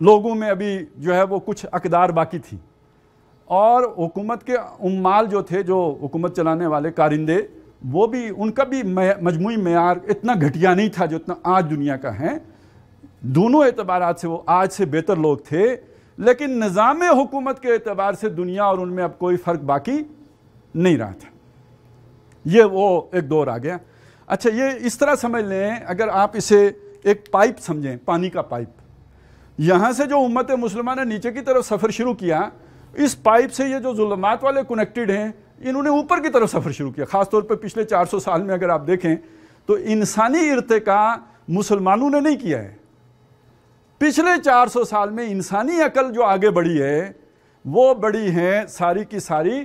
لوگوں میں ابھی جو ہے وہ کچھ اقدار باقی تھی، اور حکومت کے عمال جو تھے، جو حکومت چلانے والے کارندے، وہ بھی ان کا بھی مجموعی معیار اتنا گھٹیا نہیں تھا جو اتنا آج دنیا کا ہے، دونوں اعتبارات سے وہ آج سے بہتر لوگ تھے، لیکن نظام حکومت کے اعتبار سے دنیا اور ان میں اب کوئی فرق باقی نہیں رہا تھا۔ یہ وہ ایک دور آ گیا۔ اچھا، یہ اس طرح سمجھ لیں، اگر آپ اسے ایک پائپ سمجھیں، پانی کا پائپ، یہاں سے جو امت مسلمہ نے نیچے کی طرف سفر شروع کیا، اس پائپ سے یہ جو ظلمات والے کنیکٹڈ ہیں، انہوں نے اوپر کی طرف سفر شروع کیا۔ خاص طور پہ پچھلے 400 سال میں اگر آپ دیکھیں تو انسانی ارتقاء مسلمانوں نے نہیں کیا ہے، پچھلے 400 سال میں انسانی عقل جو آگے بڑھی ہے وہ بڑی ہیں ساری کی ساری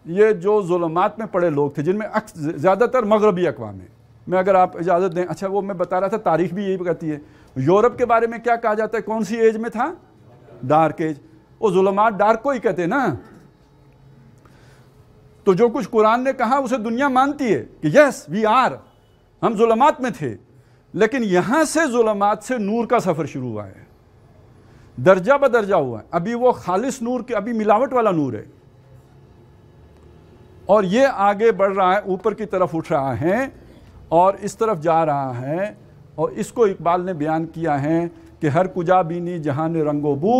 یہ جو ظلمات میں پڑے لوگ تھے، جن میں زیادہ تر مغربی اقوام ہیں۔ میں اگر آپ اجازت دیں، اچھا وہ میں بتا رہا تھا تاریخ بھی یہی کہتی ہے، یورپ کے بارے میں کیا کہا جاتا ہے، کون سی ایج میں تھا؟ Dark age. وہ ظلمات ڈارک کو ہی کہتے ہیں نا، تو جو کچھ قرآن نے کہا اسے دنیا مانتی ہے کہ یس وی آر، ہم ظلمات میں تھے، لیکن یہاں سے ظلمات سے نور کا سفر شروع ہوا ہے، درجہ بدرجہ ہوا ہے۔ ابھی وہ خالص نور کے، ابھی ملاوٹ والا نور ہے، اور یہ آگے بڑھ رہا ہے، اوپر کی طرف اٹھ رہا ہے اور اس طرف جا رہا ہے، اور اس کو اقبال نے بیان کیا ہے کہ ہر کجا بینی جہان رنگ و بو،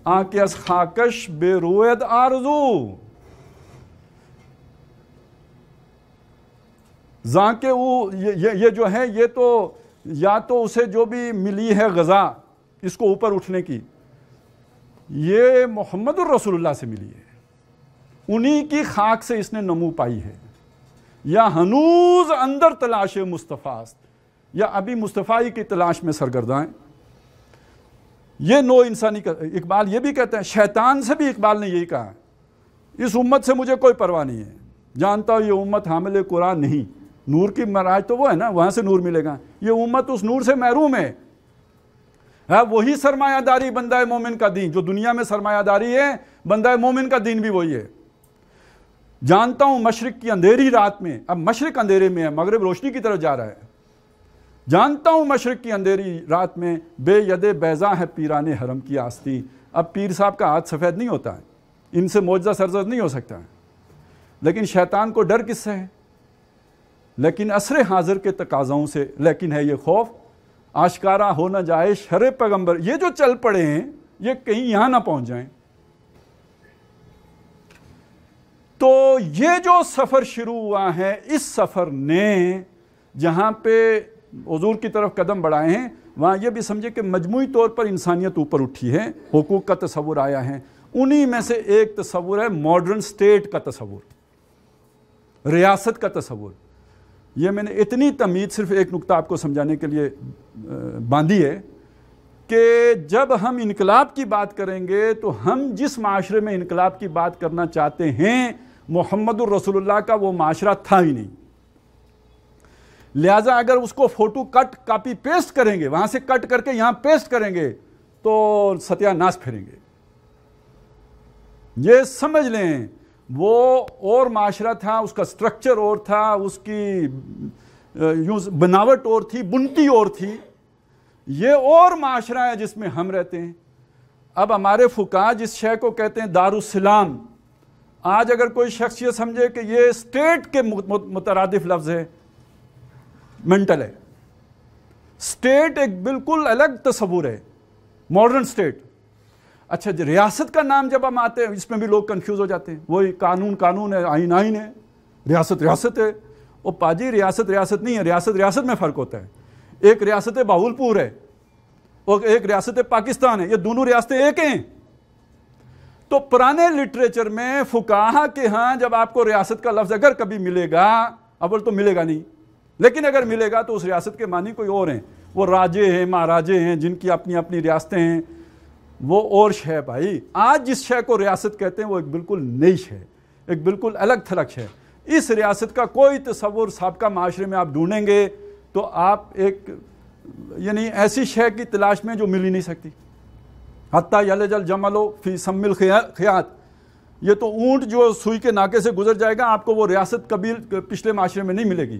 آنکھ از خاکش بے روید آرزو، زانکہ وہ یہ جو ہے، یہ تو یا تو اسے جو بھی ملی ہے غذا اس کو اوپر اٹھنے کی، یہ محمد الرسول اللہ سے ملی ہے، انہی کی خاک سے اس نے نمو پائی ہے، یا ہنوز اندر تلاش مصطفیٰ است، یا ابھی مصطفیٰ کی تلاش میں سرگرداں ہیں۔ یہ نوع انسانی کا اقبال یہ بھی کہتا ہے، شیطان سے بھی اقبال نے یہی کہا، اس امت سے مجھے کوئی پرواہ نہیں ہے، جانتا ہوں یہ امت حامل قرآن نہیں، نور کی معراج تو وہ ہے نا، وہاں سے نور ملے گا، یہ امت اس نور سے محروم ہے۔ وہی سرمایہ داری بندہ مومن کا دین، جو دنیا میں سرمایہ داری ہے، بندہ مومن کا دین بھی وہی ہے۔ جانتا ہوں مشرق کی اندھیری رات میں، اب مشرق اندھیرے میں ہے، مغرب روشنی کی طرف جا رہا ہے، جانتا ہوں مشرق کی اندھیری رات میں بے ید بیضا ہے پیران حرم کی آستی۔ اب پیر صاحب کا ہاتھ سفید نہیں ہوتا ہے، ان سے معجزہ سرزد نہیں ہو سکتا ہے، لیکن شیطان کو ڈر کس سے ہے؟ لیکن عصر حاضر کے تقاضاؤں سے، لیکن ہے یہ خوف آشکارا ہو نہ جائے شر پیغمبر، یہ جو چل پڑے ہیں یہ کہیں یہاں نہ پہنچ جائیں۔ تو یہ جو سفر شروع ہوا ہے، اس سفر نے جہاں پہ حضور کی طرف قدم بڑھائے ہیں، وہاں یہ بھی سمجھے کہ مجموعی طور پر انسانیت اوپر اٹھی ہے، حقوق کا تصور آیا ہے، انہی میں سے ایک تصور ہے ماڈرن سٹیٹ کا تصور، ریاست کا تصور۔ یہ میں نے اتنی تمہید صرف ایک نقطہ آپ کو سمجھانے کے لیے باندھی ہے کہ جب ہم انقلاب کی بات کریں گے تو ہم جس معاشرے میں انقلاب کی بات کرنا چاہتے ہیں، محمد الرسول اللہ کا وہ معاشرہ تھا ہی نہیں، لہٰذا اگر اس کو فوٹو کٹ کاپی پیسٹ کریں گے، وہاں سے کٹ کر کے یہاں پیسٹ کریں گے تو ستیہ ناش پھیریں گے۔ یہ سمجھ لیں وہ اور معاشرہ تھا، اس کا سٹرکچر اور تھا، اس کی یوں بناوٹ اور تھی، بنتی اور تھی، یہ اور معاشرہ ہے جس میں ہم رہتے ہیں۔ اب ہمارے فقہا جس شے کو کہتے ہیں دارالسلام، آج اگر کوئی شخص یہ سمجھے کہ یہ اسٹیٹ کے مترادف لفظ ہے، منٹل ہے۔ اسٹیٹ ایک بالکل الگ تصور ہے، ماڈرن اسٹیٹ۔ اچھا جی، ریاست کا نام جب ہم آتے ہیں اس میں بھی لوگ کنفیوز ہو جاتے ہیں، وہی قانون قانون ہے، آئین آئین ہے، ریاست ریاست ہے۔ وہ پاجی ریاست ریاست نہیں ہے، ریاست ریاست میں فرق ہوتا ہے۔ ایک ریاست بہاولپور ہے اور ایک ریاست پاکستان ہے، یہ دونوں ریاستیں ایک ہیں۔ تو پرانے لٹریچر میں فقہا کے ہاں جب آپ کو ریاست کا لفظ اگر کبھی ملے گا، اول تو ملے گا نہیں، لیکن اگر ملے گا تو اس ریاست کے معنی کوئی اور ہیں، وہ راجے ہیں، مہاراجے ہیں، جن کی اپنی اپنی ریاستیں ہیں، وہ اور شے بھائی۔ آج جس شے کو ریاست کہتے ہیں وہ ایک بالکل نئی شے، ایک بالکل الگ تھلگ شے۔ اس ریاست کا کوئی تصور سابقہ معاشرے میں آپ ڈھونڈیں گے تو آپ ایک یعنی ایسی شے کی تلاش میں جو مل ہی نہیں سکتی۔ حتیٰ یلج الجمل فی سم الخیاط، یہ تو اونٹ جو سوئی کے ناکے سے گزر جائے گا، آپ کو وہ ریاست کبھی پچھلے معاشرے میں نہیں ملے گی۔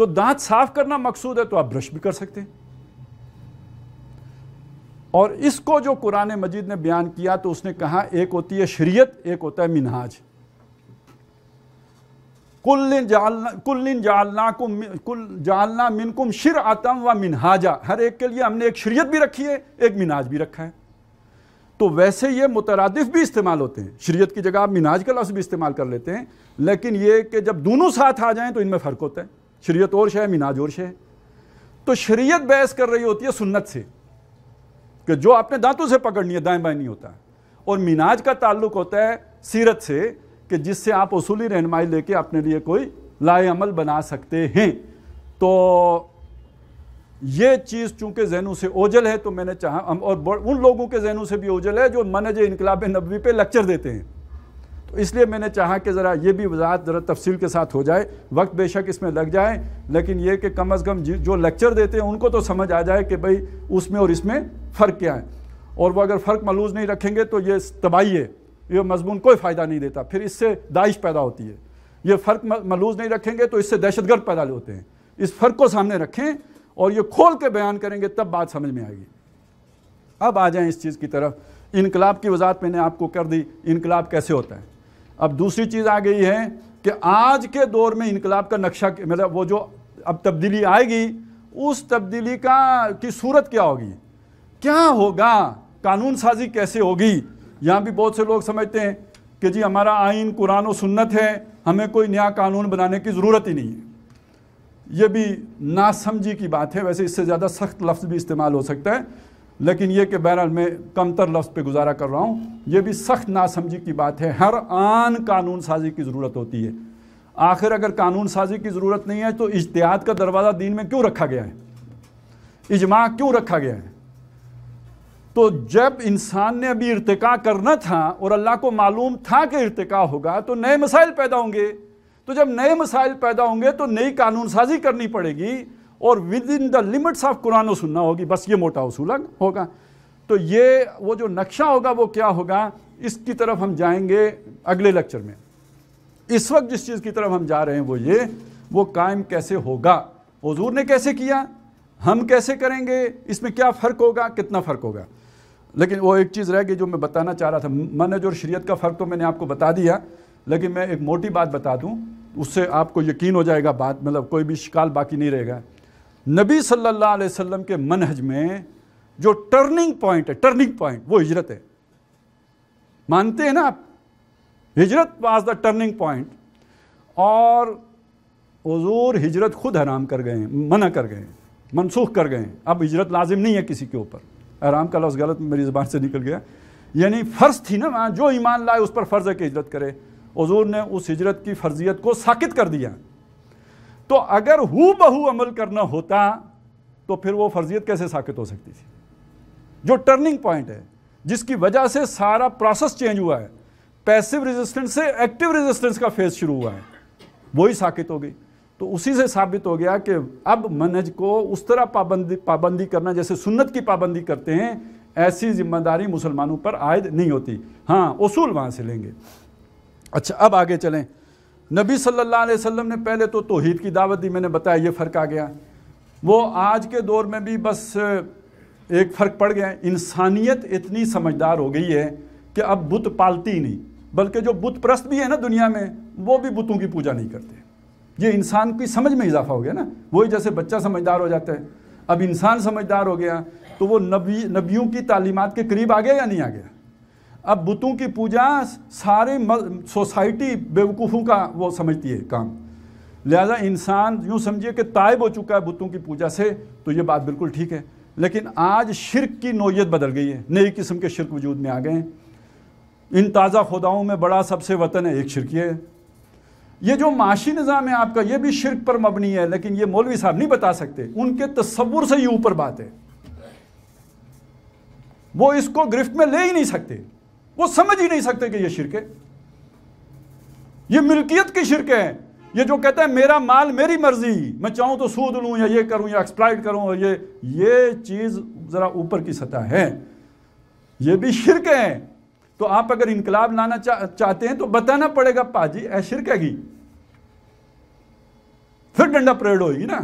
تو دانت صاف کرنا مقصود ہے تو آپ برش بھی کر سکتے ہیں. اور اس کو جو قرآن مجید نے بیان کیا تو اس نے کہا ایک ہوتی ہے شریعت، ایک ہوتا ہے منہاج. کل جعلنا منکم شرعۃ و منہاجا، ہر ایک کے لیے ہم نے ایک شریعت بھی رکھی ہے، ایک منہاج بھی رکھا ہے. تو ویسے یہ مترادف بھی استعمال ہوتے ہیں، شریعت کی جگہ آپ منہاج کا لفظ بھی استعمال کر لیتے ہیں، لیکن یہ کہ جب دونوں ساتھ آ جائیں تو ان میں فرق ہوتا ہے. شریعت اور شے ہے، منہاج اور شے ہے. تو شریعت بحث کر رہی ہوتی ہے سنت سے کہ جو آپ نے دانتوں سے پکڑنی ہے، دائیں بائیں نہیں ہوتا. اور منہاج کا تعلق ہوتا ہے سیرت سے کہ جس سے آپ اصولی رہنمائی لے کے اپنے لیے کوئی لائے عمل بنا سکتے ہیں. تو یہ چیز چونکہ ذہنوں سے اوجھل ہے تو میں نے چاہا، اور ان لوگوں کے ذہنوں سے بھی اوجھل ہے جو منہج انقلاب نبوی پہ لیکچر دیتے ہیں، تو اس لیے میں نے چاہا کہ ذرا یہ بھی وضاحت ذرا تفصیل کے ساتھ ہو جائے. وقت بے شک اس میں لگ جائے، لیکن یہ کہ کم از کم جو لیکچر دیتے ہیں ان کو تو سمجھ آ جائے کہ بھئی اس میں اور اس میں فرق کیا ہے. اور وہ اگر فرق ملحوظ نہیں رکھیں گے تو یہ تباہی ہے، یہ مضمون کوئی فائدہ نہیں دیتا، پھر اس سے داعش پیدا ہوتی ہے. یہ فرق ملحوظ نہیں رکھیں گے تو اس سے دہشت گرد پیدا ہوتے ہیں. اس فرق کو سامنے رکھیں اور یہ کھول کے بیان کریں گے تب بات سمجھ میں آئے گی. اب آ جائیں اس چیز کی طرف. انقلاب کی وضاحت میں نے آپ کو کر دی، انقلاب کیسے ہوتا ہے. اب دوسری چیز آ گئی ہے کہ آج کے دور میں انقلاب کا نقشہ، مطلب وہ جو اب تبدیلی آئے گی اس تبدیلی کی صورت کیا ہوگی، کیا ہوگا، قانون سازی کیسے ہوگی. یہاں بھی بہت سے لوگ سمجھتے ہیں کہ جی ہمارا آئین قرآن و سنت ہے، ہمیں کوئی نیا قانون بنانے کی ضرورت ہی نہیں ہے. یہ بھی ناسمجھی کی بات ہے. ویسے اس سے زیادہ سخت لفظ بھی استعمال ہو سکتا ہے، لیکن یہ کہ بہرحال میں کم تر لفظ پہ گزارا کر رہا ہوں. یہ بھی سخت ناسمجھی کی بات ہے. ہر آن قانون سازی کی ضرورت ہوتی ہے. آخر اگر قانون سازی کی ضرورت نہیں ہے تو اجتہاد کا دروازہ دین میں کیوں رکھا گیا ہے، اجماع کیوں رکھا گیا ہے. تو جب انسان نے ابھی ارتقاء کرنا تھا اور اللہ کو معلوم تھا کہ ارتقاء ہوگا تو نئے مسائل پیدا ہوں گے. تو جب نئے مسائل پیدا ہوں گے تو نئی قانون سازی کرنی پڑے گی اور ود ان دا لمٹس آف قرآن و سننا ہوگی. بس یہ موٹا اصول ہوگا. تو یہ وہ جو نقشہ ہوگا وہ کیا ہوگا، اس کی طرف ہم جائیں گے اگلے لیکچر میں. اس وقت جس چیز کی طرف ہم جا رہے ہیں وہ یہ، وہ قائم کیسے ہوگا، حضور نے کیسے کیا، ہم کیسے کریں گے، اس میں کیا فرق ہوگا، کتنا فرق ہوگا. لیکن وہ ایک چیز رہ گئی جو میں بتانا چاہ رہا تھا. منہج اور شریعت کا فرق تو میں نے آپ کو بتا دیا، لیکن میں ایک موٹی بات بتا دوں، اس سے آپ کو یقین ہو جائے گا بات، مطلب کوئی بھی اشکال باقی نہیں رہے گا. نبی صلی اللہ علیہ وسلم کے منہج میں جو ٹرننگ پوائنٹ ہے، ٹرننگ پوائنٹ وہ ہجرت ہے. مانتے ہیں نا آپ، ہجرت واز دا ٹرننگ پوائنٹ. اور حضور ہجرت خود حرام کر گئے ہیں، منع کر گئے ہیں، منسوخ کر گئے ہیں. اب ہجرت لازم نہیں ہے کسی کے اوپر. حرام کا لفظ غلط میری زبان سے نکل گیا، یعنی فرض تھی نا وہاں، جو ایمان لائے اس پر فرض ہے کہ ہجرت کرے. حضور نے اس ہجرت کی فرضیت کو ساقط کر دیا. تو اگر ہو بہو عمل کرنا ہوتا تو پھر وہ فرضیت کیسے ساقط ہو سکتی تھی. جو ٹرننگ پوائنٹ ہے، جس کی وجہ سے سارا پروسیس چینج ہوا ہے، پیسو ریزسٹنس سے ایکٹیو ریزسٹنس کا فیز شروع ہوا ہے، وہی ساقط ہو گئی. تو اسی سے ثابت ہو گیا کہ اب منہج کو اس طرح پابندی کرنا جیسے سنت کی پابندی کرتے ہیں، ایسی ذمہ داری مسلمانوں پر عائد نہیں ہوتی. ہاں اصول وہاں سے لیں گے. اچھا اب آگے چلیں. نبی صلی اللہ علیہ وسلم نے پہلے تو توحید کی دعوت دی، میں نے بتایا یہ فرق آ گیا. وہ آج کے دور میں بھی بس ایک فرق پڑ گیا ہے، انسانیت اتنی سمجھدار ہو گئی ہے کہ اب بت پالتی ہی نہیں، بلکہ جو بت پرست بھی ہے نا دنیا میں وہ بھی بتوں کی پوجا نہیں کرتے. یہ انسان کی سمجھ میں اضافہ ہو گیا نا. وہی جیسے بچہ سمجھدار ہو جاتا ہے، اب انسان سمجھدار ہو گیا تو وہ نبیوں کی تعلیمات کے قریب آ گیا یا نہیں آ گیا. اب بتوں کی پوجا سارے سوسائٹی بیوقوفوں کا وہ سمجھتی ہے کام. لہذا انسان یوں سمجھیے کہ تائب ہو چکا ہے بتوں کی پوجا سے. تو یہ بات بالکل ٹھیک ہے، لیکن آج شرک کی نوعیت بدل گئی ہے، نئی قسم کے شرک وجود میں آ گئے ہیں. ان تازہ خداؤں میں بڑا سب سے وطن ہے، ایک شرک یہ ہے. یہ جو معاشی نظام ہے آپ کا یہ بھی شرک پر مبنی ہے، لیکن یہ مولوی صاحب نہیں بتا سکتے، ان کے تصور سے یہ اوپر بات ہے. وہ اس کو گرفت میں لے ہی نہیں سکتے، وہ سمجھ ہی نہیں سکتے کہ یہ شرک ہے. یہ ملکیت کی شرک ہے. یہ جو کہتا ہے میرا مال میری مرضی، میں چاہوں تو سود لوں یا یہ کروں یا ایکسپلائٹ کروں، اور یہ چیز ذرا اوپر کی سطح ہے، یہ بھی شرک ہے. تو آپ اگر انقلاب لانا چاہتے ہیں تو بتانا پڑے گا پاجی اے شرک ہے گی، پھر ڈنڈا پریڈ ہوگی نا.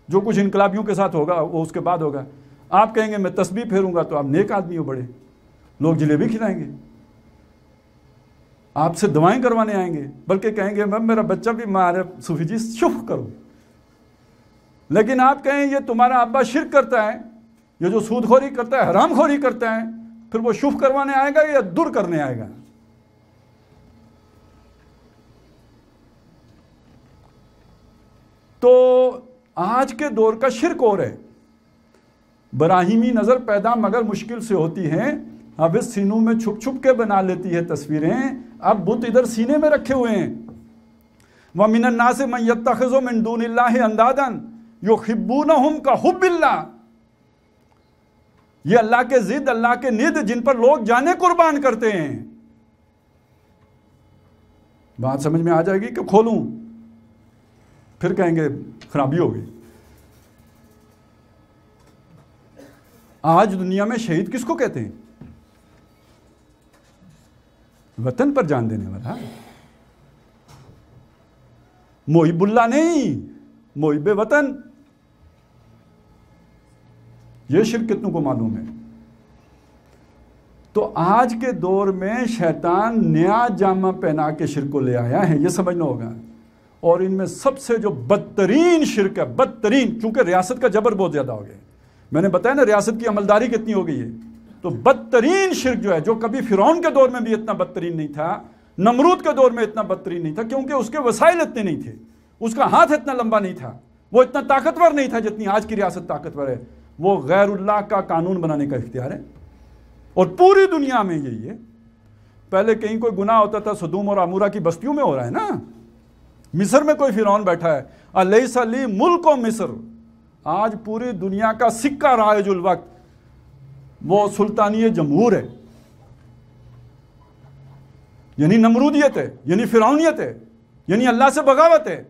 جو کچھ انقلابیوں کے ساتھ ہوگا وہ اس کے بعد ہوگا. آپ کہیں گے میں تسبیح پھیروں گا تو آپ نیک آدمی ہو بڑے, لوگ جلیبی کھلائیں گے, آپ سے دعائیں کروانے آئیں گے, بلکہ کہیں گے میرا بچہ بھی مارے صوفی جی شکر کرو. لیکن آپ کہیں یہ تمہارا ابا شرک کرتا ہے, یہ جو سود خوری کرتا ہے, حرام خوری کرتا ہے, پھر وہ شف کروانے آئے گا یا دور کرنے آئے گا؟ تو آج کے دور کا شرک اور ہے. براہیمی نظر پیدا مگر مشکل سے ہوتی ہے, اب اس سینوں میں چھپ چھپ کے بنا لیتی ہے تصویریں, اب بت ادھر سینے میں رکھے ہوئے ہیں. وَمِنَ النَّاسِ مَن يَتَّخِذُ مِن دُونِ اللَّهِ أَندَادًا يُحِبُّونَهُمْ كَحُبِّ اللَّهِ. یہ اللہ کے ضد, اللہ کے ند, جن پر لوگ جانے قربان کرتے ہیں. بات سمجھ میں آ جائے گی کہ کھولوں؟ پھر کہیں گے خرابی ہو گئی. آج دنیا میں شہید کس کو کہتے ہیں؟ وطن پر جان دینے والا. محب اللہ نہیں, محب وطن. یہ شرک کتنوں کو معلوم ہے؟ تو آج کے دور میں شیطان نیا جامہ پہنا کے شرک کو لے آیا ہے, یہ سمجھنا ہوگا. اور ان میں سب سے جو بدترین شرک ہے, بدترین, چونکہ ریاست کا جبر بہت زیادہ ہو گیا. میں نے بتایا نا ریاست کی عملداری کتنی ہو گئی ہے. تو بدترین شرک جو ہے, جو کبھی فرعون کے دور میں بھی اتنا بدترین نہیں تھا, نمرود کے دور میں اتنا بدترین نہیں تھا, کیونکہ اس کے وسائل اتنے نہیں تھے, اس کا ہاتھ اتنا لمبا نہیں تھا, وہ اتنا طاقتور نہیں تھا جتنی آج کی ریاست طاقتور ہے. وہ غیر اللہ کا قانون بنانے کا اختیار ہے, اور پوری دنیا میں یہی ہے. پہلے کہیں کوئی گناہ ہوتا تھا سدوم اور عمورہ کی بستیوں میں ہو رہا ہے نا. مصر میں کوئی فرعون بیٹھا ہے, الیس لی ملک مصر. آج پوری دنیا کا سکہ رائج الوقت وہ سلطانی جمہور ہے, یعنی نمرودیت ہے, یعنی فرعونیت ہے, یعنی اللہ سے بغاوت ہے.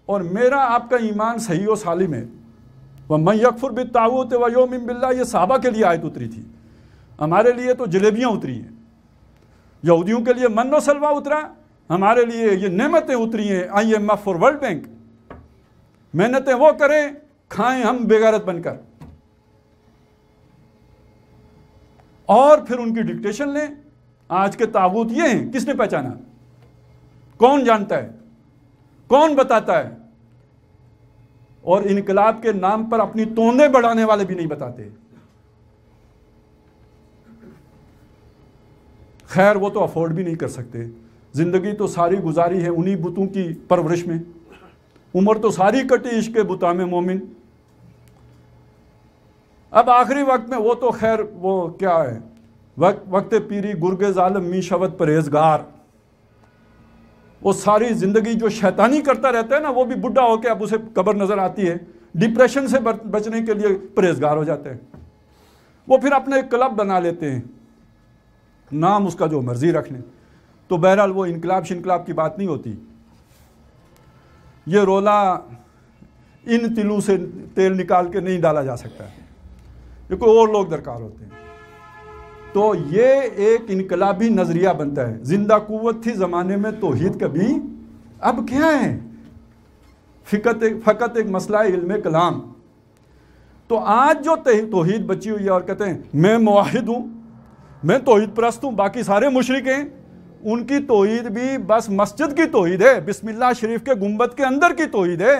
اور میرا آپ کا ایمان صحیح و سالم ہے. وَمَن يَكْفُرْ بِالطَّاغُوتِ وَيُؤْمِن بِاللَّهِ, یہ صحابہ کے لیے آیت اتری تھی. ہمارے لیے تو جلیبیاں اتری ہیں. یہودیوں کے لیے من و سلوہ اترا, ہمارے لیے یہ نعمتیں اتری ہیں. IMF اور ورلڈ بینک. محنتیں وہ کریں, کھائیں ہم بےغیرت بن کر, اور پھر ان کی ڈکٹیشن لیں. آج کے طاغوت یہ ہیں. کس نے پہچانا؟ کون جانتا ہے؟ کون بتاتا ہے؟ اور انقلاب کے نام پر اپنی توندیں بڑھانے والے بھی نہیں بتاتے. خیر وہ تو افورڈ بھی نہیں کر سکتے. زندگی تو ساری گزاری ہے انہی بتوں کی پرورش میں, عمر تو ساری کٹی عشق بتا میں مومن. اب آخری وقت میں وہ تو خیر وہ کیا ہے, وقت پیری گرگ ظالم می شود پرہیزگار. وہ ساری زندگی جو شیطانی کرتا رہتا ہے نا, وہ بھی بڈھا ہو کے اب اسے قبر نظر آتی ہے, ڈپریشن سے بچنے کے لیے پرہیزگار ہو جاتے ہیں. وہ پھر اپنے کلب بنا لیتے ہیں, نام اس کا جو مرضی رکھ لیں. تو بہرحال وہ انقلاب شنقلاب کی بات نہیں ہوتی. یہ رولا ان تلوں سے تیل نکال کے نہیں ڈالا جا سکتا, یہ کوئی اور لوگ درکار ہوتے ہیں. تو یہ ایک انقلابی نظریہ بنتا ہے. زندہ قوت تھی زمانے میں توحید کبھی, اب کیا ہے؟ فقط ایک مسئلہ علم کلام. تو آج جو توحید بچی ہوئی ہے اور کہتے ہیں میں موحد ہوں, میں توحید پرست ہوں, باقی سارے مشرک ہیں, ان کی توحید بھی بس مسجد کی توحید ہے, بسم اللہ شریف کے گنبد کے اندر کی توحید ہے,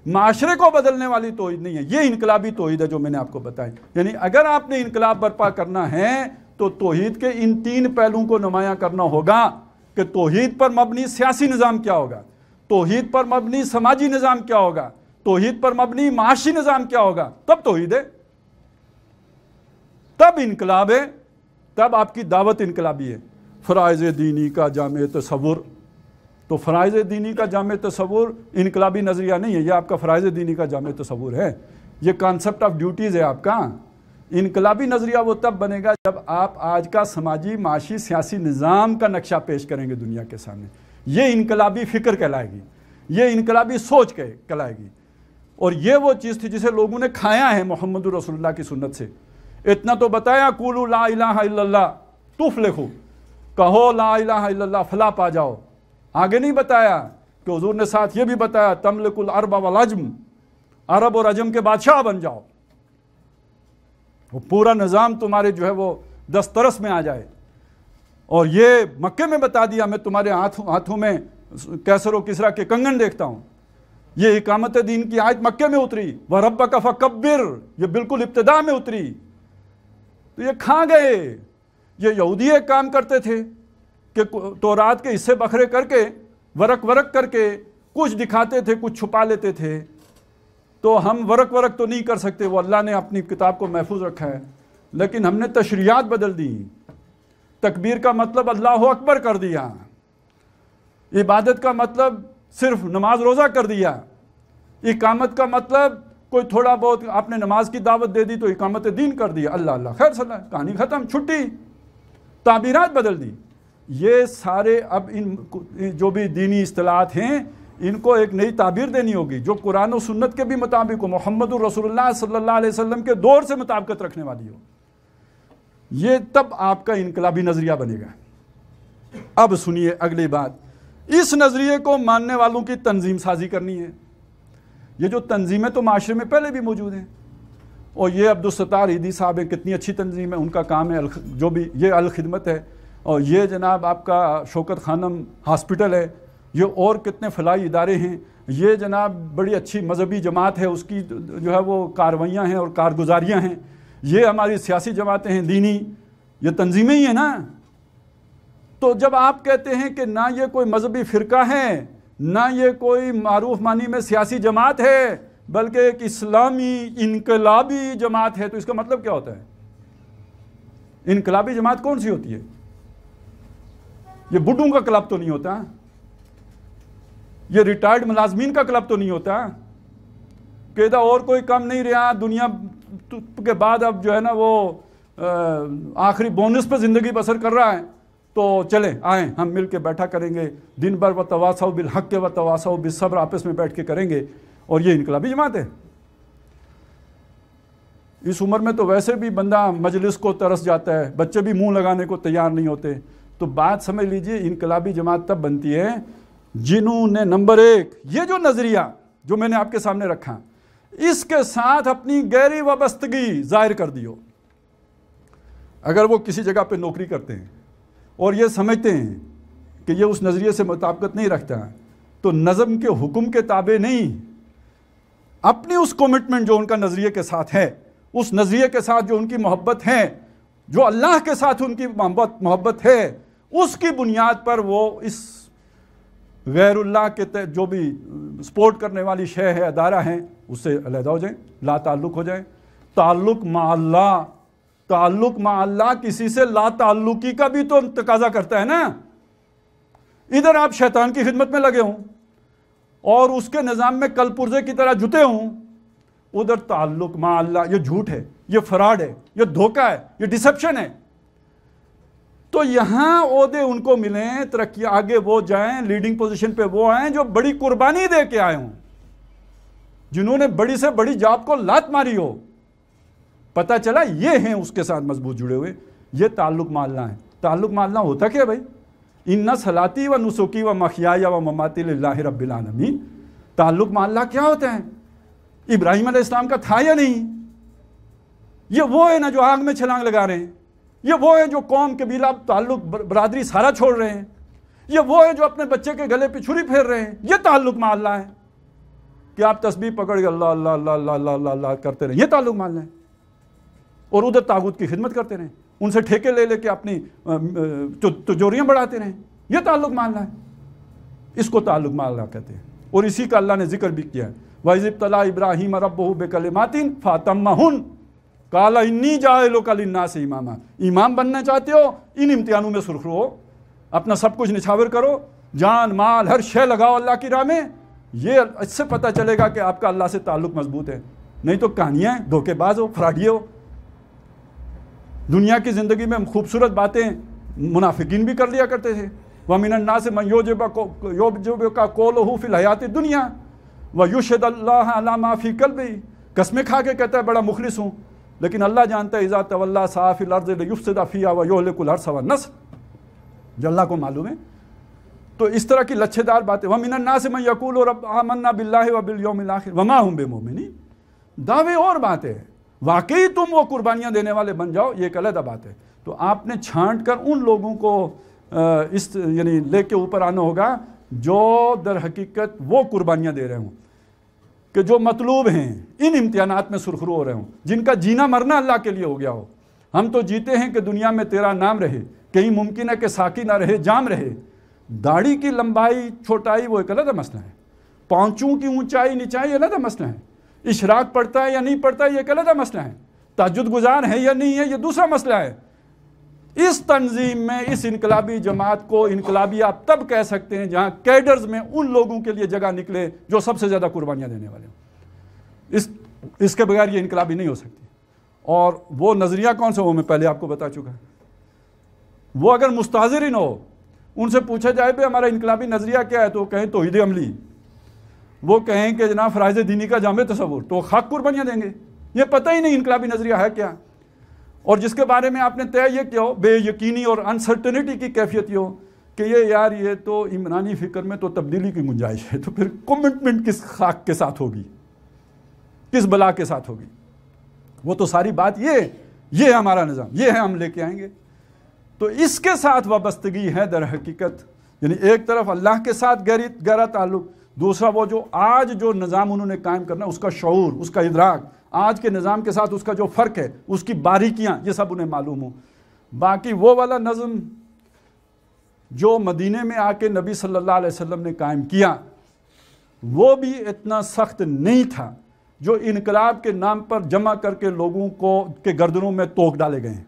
معاشرے کو بدلنے والی توحید نہیں ہے. یہ انقلابی توحید ہے جو میں نے آپ کو بتائی. یعنی اگر آپ نے انقلاب برپا کرنا ہے تو توحید کے ان تین پہلوؤں کو نمایاں کرنا ہوگا کہ توحید پر مبنی سیاسی نظام کیا ہوگا, توحید پر مبنی سماجی نظام کیا ہوگا, توحید پر مبنی معاشی نظام کیا ہوگا. تب توحید ہے, تب انقلاب ہے, تب آپ کی دعوت انقلابی ہے. فرائض دینی کا جامع تصور, تو فرائض دینی کا جامع تصور انقلابی نظریہ نہیں ہے, یہ آپ کا فرائض دینی کا جامع تصور ہے, یہ کانسیپٹ آف ڈیوٹیز ہے آپ کا. انقلابی نظریہ وہ تب بنے گا جب آپ آج کا سماجی معاشی سیاسی نظام کا نقشہ پیش کریں گے دنیا کے سامنے. یہ انقلابی فکر کہلائے گی, یہ انقلابی سوچ کہلائے گی. اور یہ وہ چیز تھی جسے لوگوں نے کھایا ہے محمد رسول اللہ کی سنت سے. اتنا تو بتایا قولوا لا الہ الا اللہ تفلحوا, کہو لا الہ الا اللہ فلاح پا جاؤ. آگے نہیں بتایا کہ حضور نے ساتھ یہ بھی بتایا تملک العرب والعجم، عرب اور عجم کے بادشاہ بن جاؤ، وہ پورا نظام تمہارے جو ہے وہ دسترس میں آ جائے۔ اور یہ مکے میں بتا دیا میں تمہارے ہاتھوں میں کیسر و کسرا کے کنگن دیکھتا ہوں۔ یہ اقامت دین کی آیت مکے میں اتری، وَرَبَّكَ فَكَبِّرْ، یہ بالکل ابتدا میں اتری۔ تو یہ کھا گئے۔ یہ یہودی ایک کام کرتے تھے کہ تورات کے حصے بکھرے کر کے ورق کر کے کچھ دکھاتے تھے، کچھ چھپا لیتے تھے۔ تو ہم ورق تو نہیں کر سکتے، وہ اللہ نے اپنی کتاب کو محفوظ رکھا ہے، لیکن ہم نے تشریعات بدل دی۔ تکبیر کا مطلب اللہ اکبر کر دیا، عبادت کا مطلب صرف نماز روزہ کر دیا، اقامت کا مطلب کوئی تھوڑا بہت آپ نے نماز کی دعوت دے دی تو اقامت دین کر دیا، اللہ اللہ خیر صلاح، کہانی ختم، چھٹی، تعبیرات بدل دی۔ یہ سارے اب ان جو بھی دینی اصطلاحات ہیں ان کو ایک نئی تعبیر دینی ہوگی جو قرآن و سنت کے بھی مطابق ہو، محمد الرسول اللہ صلی اللہ علیہ وسلم کے دور سے مطابقت رکھنے والی ہو۔ یہ تب آپ کا انقلابی نظریہ بنے گا۔ اب سنیے اگلی بات، اس نظریے کو ماننے والوں کی تنظیم سازی کرنی ہے۔ یہ جو تنظیمیں تو معاشرے میں پہلے بھی موجود ہیں، اور یہ عبدالستار عیدی صاحب ہیں، کتنی اچھی تنظیم ہے، ان کا کام ہے جو بھی یہ الخدمت ہے، اور یہ جناب آپ کا شوکت خانم ہاسپٹل ہے، یہ اور کتنے فلاحی ادارے ہیں، یہ جناب بڑی اچھی مذہبی جماعت ہے، اس کی جو ہے وہ کاروائیاں ہیں اور کارگزاریاں ہیں، یہ ہماری سیاسی جماعتیں ہیں دینی، یہ تنظیمیں ہی ہیں نا۔ تو جب آپ کہتے ہیں کہ نہ یہ کوئی مذہبی فرقہ ہے، نہ یہ کوئی معروف معنی میں سیاسی جماعت ہے، بلکہ ایک اسلامی انقلابی جماعت ہے، تو اس کا مطلب کیا ہوتا ہے؟ انقلابی جماعت کون سی ہوتی ہے؟ یہ بڈھوں کا کلب تو نہیں ہوتا، یہ ریٹائرڈ ملازمین کا کلب تو نہیں ہوتا کہ ادھر اور کوئی کم نہیں رہا، دنیا کے بعد اب جو ہے نا وہ آخری بونس پہ زندگی بسر کر رہا ہے، تو چلیں آئیں ہم مل کے بیٹھا کریں گے، دن بھر وتواصوا بالحق وتواصوا بالصبر آپس میں بیٹھ کے کریں گے، اور یہ انقلابی جماعت ہے۔ اس عمر میں تو ویسے بھی بندہ مجلس کو ترس جاتا ہے، بچے بھی منہ لگانے کو تیار نہیں ہوتے۔ تو بات سمجھ لیجئے، انقلابی جماعت تب بنتی ہے جنہوں نے نمبر ایک یہ جو نظریہ جو میں نے آپ کے سامنے رکھا اس کے ساتھ اپنی گہری وابستگی ظاہر کر دی ہو۔ اگر وہ کسی جگہ پہ نوکری کرتے ہیں اور یہ سمجھتے ہیں کہ یہ اس نظریے سے مطابقت نہیں رکھتا، تو نظم کے حکم کے تابع نہیں، اپنی اس کمٹمنٹ جو ان کا نظریے کے ساتھ ہے، اس نظریے کے ساتھ جو ان کی محبت ہے، جو اللہ کے ساتھ ان کی محبت ہے، اس کی بنیاد پر وہ اس غیر اللہ کے جو بھی سپورٹ کرنے والی شے ہے، ادارہ ہیں، اس سے علیحدہ ہو جائیں، لا تعلق ہو جائیں۔ تعلق مع اللہ، تعلق مع اللہ کسی سے لا تعلقی کا بھی تو تقاضا کرتا ہے نا۔ ادھر آپ شیطان کی خدمت میں لگے ہوں اور اس کے نظام میں کل پرزے کی طرح جتے ہوں، ادھر تعلق مع اللہ، یہ جھوٹ ہے، یہ فراڈ ہے، یہ دھوکہ ہے، یہ ڈسپشن ہے۔ تو یہاں عہدے ان کو ملیں، ترقی آگے وہ جائیں، لیڈنگ پوزیشن پہ وہ آئیں جو بڑی قربانی دے کے آئے ہوں، جنہوں نے بڑی سے بڑی جاب کو لات ماری ہو، پتہ چلا یہ ہیں اس کے ساتھ مضبوط جڑے ہوئے، یہ تعلق مع اللہ ہے۔ تعلق مع اللہ ہوتا کیا بھائی؟ ان صلاتی و نسکی و محیای و مماتی للہ رب العالمین۔ تعلق مع اللہ کیا ہوتا ہے؟ ابراہیم علیہ السلام کا تھا یا نہیں؟ یہ وہ ہے نا جو آگ میں چھلانگ لگا رہے ہیں، یہ وہ ہے جو قوم قبیلہ تعلق برادری سارا چھوڑ رہے ہیں، یہ وہ ہے جو اپنے بچے کے گلے پہ چھری پھیر رہے ہیں۔ یہ تعلق مع اللہ ہے کہ آپ تسبیح پکڑ کے اللہ اللہ اللہ اللہ اللہ اللہ اللہ کرتے رہیں، یہ تعلق مع اللہ ہے۔ اور ادھر طاغوت کی خدمت کرتے رہیں، ان سے ٹھیکے لے لے کے اپنی تجوریاں بڑھاتے رہیں، یہ تعلق مع اللہ ہے۔ اس کو تعلق مع اللہ کہتے ہیں، اور اسی کا اللہ نے ذکر بھی کیا ہے، وَإِذِ ابْتَلَىٰ إِبْرَاهِيمَ رَبُّهُ بِكَلِمَاتٍ فَأَتَمَّهُنَّ قَالَ إِنِّي جَاعِلُكَ لِلنَّاسِ إِمَامًا۔ امام بننا چاہتے ہو، ان امتحانوں میں سرخرو ہو، اپنا سب کچھ نچھاور کرو، جان مال ہر شے لگاؤ اللہ کی راہ میں، یہ اس سے پتہ چلے گا کہ آپ کا اللہ سے تعلق مضبوط ہے۔ نہیں تو کہانیاں ہیں، دھوکے باز ہو، فراڈی ہو۔ دنیا کی زندگی میں خوبصورت باتیں منافقین بھی کر لیا کرتے تھے، وَمِنَ النَّاسِ مَن يُعْجِبُكَ قَوْلُهُ فِي الْحَيَاةِ الدُّنْيَا وَيُشْهِدُ اللَّهَ عَلَىٰ مَا فِي قَلْبِهِ۔ قسمیں کھا کے کہتا ہے بڑا مخلص ہوں، لیکن اللہ جانتا ہے اِذَا تَوَلَّىٰ سَعَىٰ فِي الْأَرْضِ لِيُفْسِدَ فِيهَا وَيُهْلِكُ الْحَرْثَ وَالنَّسْلَ۔ جو اللہ کو معلوم ہے تو اس طرح کی لچھے دار باتیں، وَمِنَ النَّاسِ مَن يَقُولُ رَبَّ آمَنَّا بِاللَّهِ وَبِالْيَوْمِ الْآخِرِ وَمَا هُمْ بِمُؤْمِنِينَ، دعوے اور باتیں ہیں، واقعی تم وہ قربانیاں دینے والے بن جاؤ یہ ایک علیحدہ بات ہے۔ تو آپ نے چھانٹ کر ان لوگوں کو یعنی لے کے اوپر آنا ہوگا جو در حقیقت وہ قربانیاں دے رہے ہوں، کہ جو مطلوب ہیں، ان امتحانات میں سرخرو ہو رہے ہوں، جن کا جینا مرنا اللہ کے لیے ہو گیا ہو۔ ہم تو جیتے ہیں کہ دنیا میں تیرا نام رہے، کہیں ممکن ہے کہ ساقی نہ رہے جام رہے۔ داڑھی کی لمبائی چھوٹائی وہ ایک علیحدہ مسئلہ ہے، پاؤنچوں کی اونچائی نیچائی علیحدہ مسئلہ ہے، اشراق پڑتا ہے یا نہیں پڑتا یہ ایک علیحدہ مسئلہ ہے، تہجد گزار ہے یا نہیں ہے یہ دوسرا مسئلہ ہے۔ اس تنظیم میں اس انقلابی جماعت کو انقلابی آپ تب کہہ سکتے ہیں جہاں کیڈرز میں ان لوگوں کے لیے جگہ نکلے جو سب سے زیادہ قربانیاں دینے والے ہوں۔ اس کے بغیر یہ انقلابی نہیں ہو سکتی۔ اور وہ نظریہ کون سا وہ میں پہلے آپ کو بتا چکا، وہ اگر مستحضرین ہو ان سے پوچھا جائے بھئی ہمارا انقلابی نظریہ کیا ہے، تو وہ کہیں توحید عملی، وہ کہیں کہ جناب فرائض دینی کا جامع تصور، تو خاک قربانیاں دیں گے۔ یہ پتہ ہی نہیں انقلابی نظریہ ہے کیا، اور جس کے بارے میں آپ نے طے یہ کیا ہو، بے یقینی اور انسرٹنٹی کی کیفیت یہ ہو کہ یہ تو عمرانی فکر میں تو تبدیلی کی گنجائش ہے، تو پھر کمٹمنٹ کس خاک کے ساتھ ہوگی، کس بلا کے ساتھ ہوگی؟ وہ تو ساری بات یہ ہے ہمارا نظام، یہ ہے ہم لے کے آئیں گے۔ تو اس کے ساتھ وابستگی ہے در حقیقت، یعنی ایک طرف اللہ کے ساتھ گہرا تعلق، دوسرا وہ جو آج جو نظام انہوں نے قائم کرنا اس کا شعور، اس کا ادراک، آج کے نظام کے ساتھ اس کا جو فرق ہے، اس کی باریکیاں، یہ سب انہیں معلوم ہو۔ باقی وہ والا نظم جو مدینے میں آ کے نبی صلی اللہ علیہ وسلم نے قائم کیا، وہ بھی اتنا سخت نہیں تھا جو انقلاب کے نام پر جمع کر کے لوگوں کو کے گردنوں میں توک ڈالے گئے ہیں۔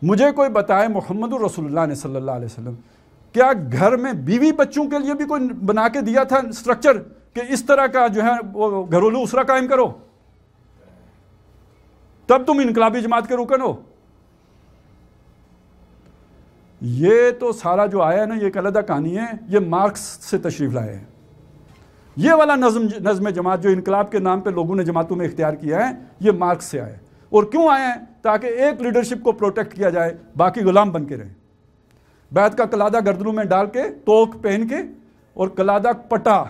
مجھے کوئی بتائے محمد الرسول اللہ نے صلی اللہ علیہ وسلم کیا گھر میں بیوی بچوں کے لیے بھی کوئی بنا کے دیا تھا سٹرکچر کہ اس طرح کا جو ہے وہ گھریلو اسرہ قائم کرو، تب تم انقلابی جماعت کے رکن ہو؟ یہ تو سارا جو آیا ہے نا، یہ ایک علیحدہ کہانی ہے، یہ مارکس سے تشریف لائے ہیں۔ یہ والا نظم جماعت جو انقلاب کے نام پہ لوگوں نے جماعتوں میں اختیار کیا ہے، یہ مارکس سے آیا ہے۔ اور کیوں آئے ہیں؟ تاکہ ایک لیڈرشپ کو پروٹیکٹ کیا جائے، باقی غلام بن کے رہیں۔ بیعت کا کلادہ گردنوں میں ڈال کے، توک پہن کے، اور کلادہ پٹا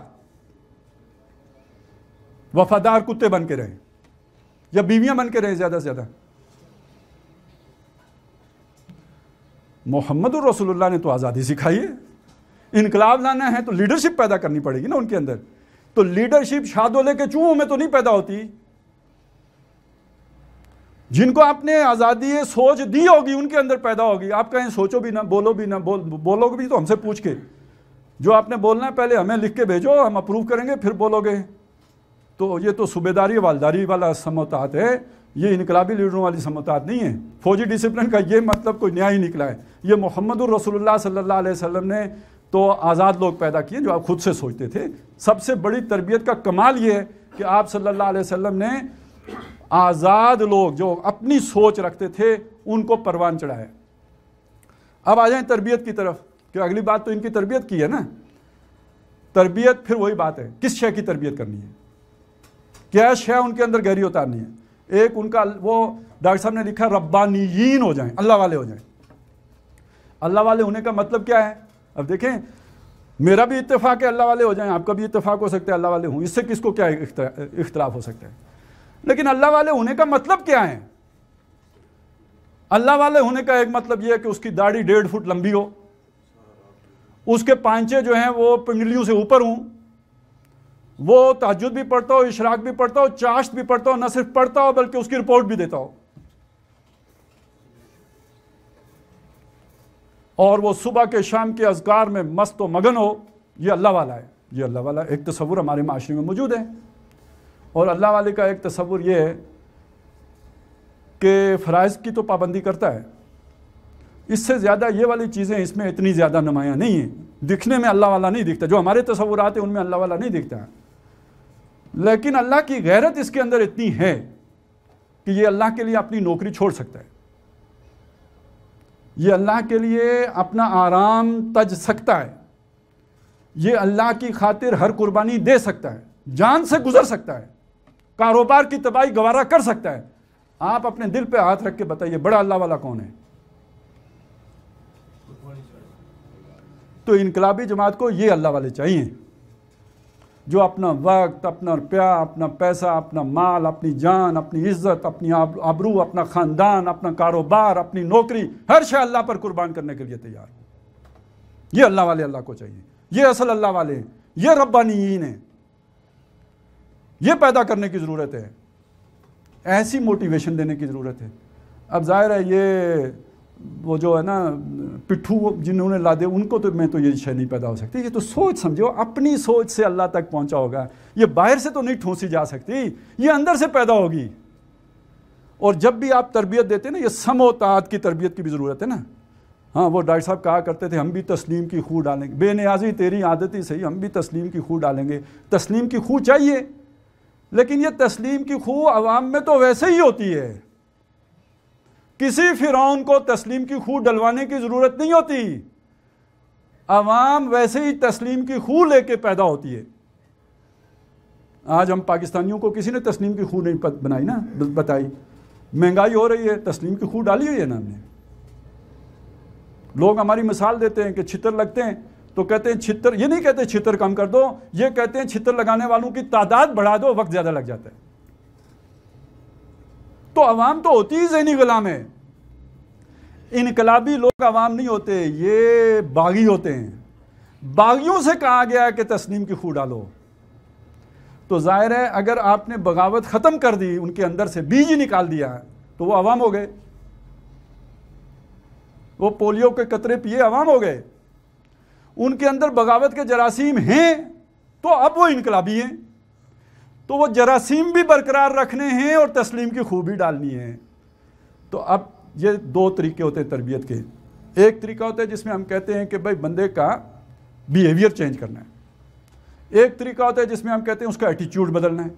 وفادار کتے بن کے رہیں، یا بیویاں بن کے رہیں زیادہ سے زیادہ۔ محمد الرسول اللہ نے تو آزادی سکھائی ہے۔ انقلاب لانا ہے تو لیڈرشپ پیدا کرنی پڑے گی نا ان کے اندر۔ تو لیڈرشپ شادولے کے چوہوں میں تو نہیں پیدا ہوتی۔ جن کو آپ نے آزادی سوچ دی ہوگی ان کے اندر پیدا ہوگی۔ آپ کہیں سوچو بھی نہ، بولو بھی نہ، بولو بھی تو ہم سے پوچھ کے، جو آپ نے بولنا ہے پہلے ہمیں لکھ کے بھیجو، ہم اپروو کریں گے پھر بولو گے۔ تو یہ تو صوبیداری والداری والا سموتات ہے، یہ انقلابی لیڈروں والی سموتات نہیں ہے۔ فوجی ڈسپلن کا یہ مطلب کوئی نیا ہی نکلا ہے۔ یہ محمد الرسول اللہ صلی اللہ علیہ وسلم نے تو آزاد لوگ پیدا کیے جو آپ خود سے سوچتے تھے۔ سب سے بڑی تربیت کا کمال یہ ہے کہ آپ صلی اللہ علیہ وسلم نے آزاد لوگ جو اپنی سوچ رکھتے تھے ان کو پروان چڑھایا۔ اب آ جائیں تربیت کی طرف، کہ اگلی بات تو ان کی تربیت کی ہے نا۔ تربیت پھر وہی بات ہے، کس شے کی تربیت کرنی ہے، کیا شے ان کے اندر گہری اتارنی ہے۔ ایک ان کا وہ ڈاکٹر صاحب نے لکھا ربانیین ہو جائیں، اللہ والے ہو جائیں۔ اللہ والے ہونے کا مطلب کیا ہے؟ اب دیکھیں، میرا بھی اتفاق ہے اللہ والے ہو جائیں، آپ کا بھی اتفاق ہو سکتا ہے اللہ والے ہوں، اس سے کس کو کیا اختلاف ہو سکتا ہے؟ لیکن اللہ والے ہونے کا مطلب کیا ہے؟ اللہ والے ہونے کا ایک مطلب یہ ہے کہ اس کی داڑھی 1.5 فٹ لمبی ہو، اس کے پانچے جو ہیں وہ پنڈلیوں سے اوپر ہوں، وہ تہجد بھی پڑھتا ہو، اشراق بھی پڑھتا ہو، چاشت بھی پڑھتا ہو، نہ صرف پڑھتا ہو بلکہ اس کی رپورٹ بھی دیتا ہو، اور وہ صبح کے شام کے اذکار میں مست و مگن ہو۔ یہ اللہ والا ہے۔ یہ اللہ والا ایک تصور ہمارے معاشرے میں موجود ہے۔ اور اللہ والے کا ایک تصور یہ ہے کہ فرائض کی تو پابندی کرتا ہے، اس سے زیادہ یہ والی چیزیں اس میں اتنی زیادہ نمایاں نہیں ہیں، دکھنے میں اللہ والا نہیں دکھتا، جو ہمارے تصورات ہیں ان میں اللہ والا نہیں دکھتا، لیکن اللہ کی غیرت اس کے اندر اتنی ہے کہ یہ اللہ کے لیے اپنی نوکری چھوڑ سکتا ہے، یہ اللہ کے لیے اپنا آرام تج سکتا ہے، یہ اللہ کی خاطر ہر قربانی دے سکتا ہے، جان سے گزر سکتا ہے، کاروبار کی تباہی گوارا کر سکتا ہے۔ آپ اپنے دل پہ ہاتھ رکھ کے بتائیے بڑا اللہ والا کون ہے؟ تو انقلابی جماعت کو یہ اللہ والے چاہیے جو اپنا وقت، اپنا روپیہ، اپنا پیسہ، اپنا مال، اپنی جان، اپنی عزت، اپنی آبرو، اپنا خاندان، اپنا کاروبار، اپنی نوکری، ہر شے اللہ پر قربان کرنے کے لیے تیار ہو۔ یہ اللہ والے اللہ کو چاہیے، یہ اصل اللہ والے ہیں، یہ ربانیین ہیں، یہ پیدا کرنے کی ضرورت ہے، ایسی موٹیویشن دینے کی ضرورت ہے۔ اب ظاہر ہے یہ وہ جو ہے نا پٹھو جنہوں نے لادے ان کو تو میں تو یہ شے نہیں پیدا ہو سکتی، یہ تو سوچ سمجھو، اپنی سوچ سے اللہ تک پہنچا ہوگا، یہ باہر سے تو نہیں ٹھونسی جا سکتی، یہ اندر سے پیدا ہوگی۔ اور جب بھی آپ تربیت دیتے ہیں نا، یہ سم و طاعت کی تربیت کی بھی ضرورت ہے نا۔ ہاں وہ ڈاکٹر صاحب کہا کرتے تھے ہم بھی تسلیم کی خو ڈالیں گے، بے نیازی تیری عادت ہی صحیح، ہم بھی تسلیم کی خو ڈالیں گے۔ تسلیم کی خو چاہیے، لیکن یہ تسلیم کی خو عوام میں تو ویسے ہی ہوتی ہے، کسی فرعون کو تسلیم کی خو ڈلوانے کی ضرورت نہیں ہوتی، عوام ویسے ہی تسلیم کی خو لے کے پیدا ہوتی ہے۔ آج ہم پاکستانیوں کو کسی نے تسلیم کی خو نہیں بنائی نا، بتائی، مہنگائی ہو رہی ہے، تسلیم کی خو ڈالی ہوئی ہے نا ہم نے۔ لوگ ہماری مثال دیتے ہیں کہ چھتر لگتے ہیں تو کہتے ہیں چھتر، یہ نہیں کہتے چھتر کم کر دو، یہ کہتے ہیں چھتر لگانے والوں کی تعداد بڑھا دو، وقت زیادہ لگ جاتا ہے۔ تو عوام تو ہوتی ہی ذہنی غلام ہے۔ انقلابی لوگ عوام نہیں ہوتے، یہ باغی ہوتے ہیں۔ باغیوں سے کہا گیا ہے کہ تسلیم کی خو ڈالو، تو ظاہر ہے اگر آپ نے بغاوت ختم کر دی، ان کے اندر سے بیج ہی نکال دیا تو وہ عوام ہو گئے، وہ پولیو کے قطرے پیے عوام ہو گئے۔ ان کے اندر بغاوت کے جراثیم ہیں تو اب وہ انقلابی ہیں، تو وہ جراثیم بھی برقرار رکھنے ہیں اور تسلیم کی خو بھی ڈالنی ہے۔ تو اب یہ دو طریقے ہوتے ہیں تربیت کے۔ ایک طریقہ ہوتا ہے جس میں ہم کہتے ہیں کہ بھائی بندے کا بیہیویئر چینج کرنا ہے، ایک طریقہ ہوتا ہے جس میں ہم کہتے ہیں اس کا ایٹیچیوڈ بدلنا ہے۔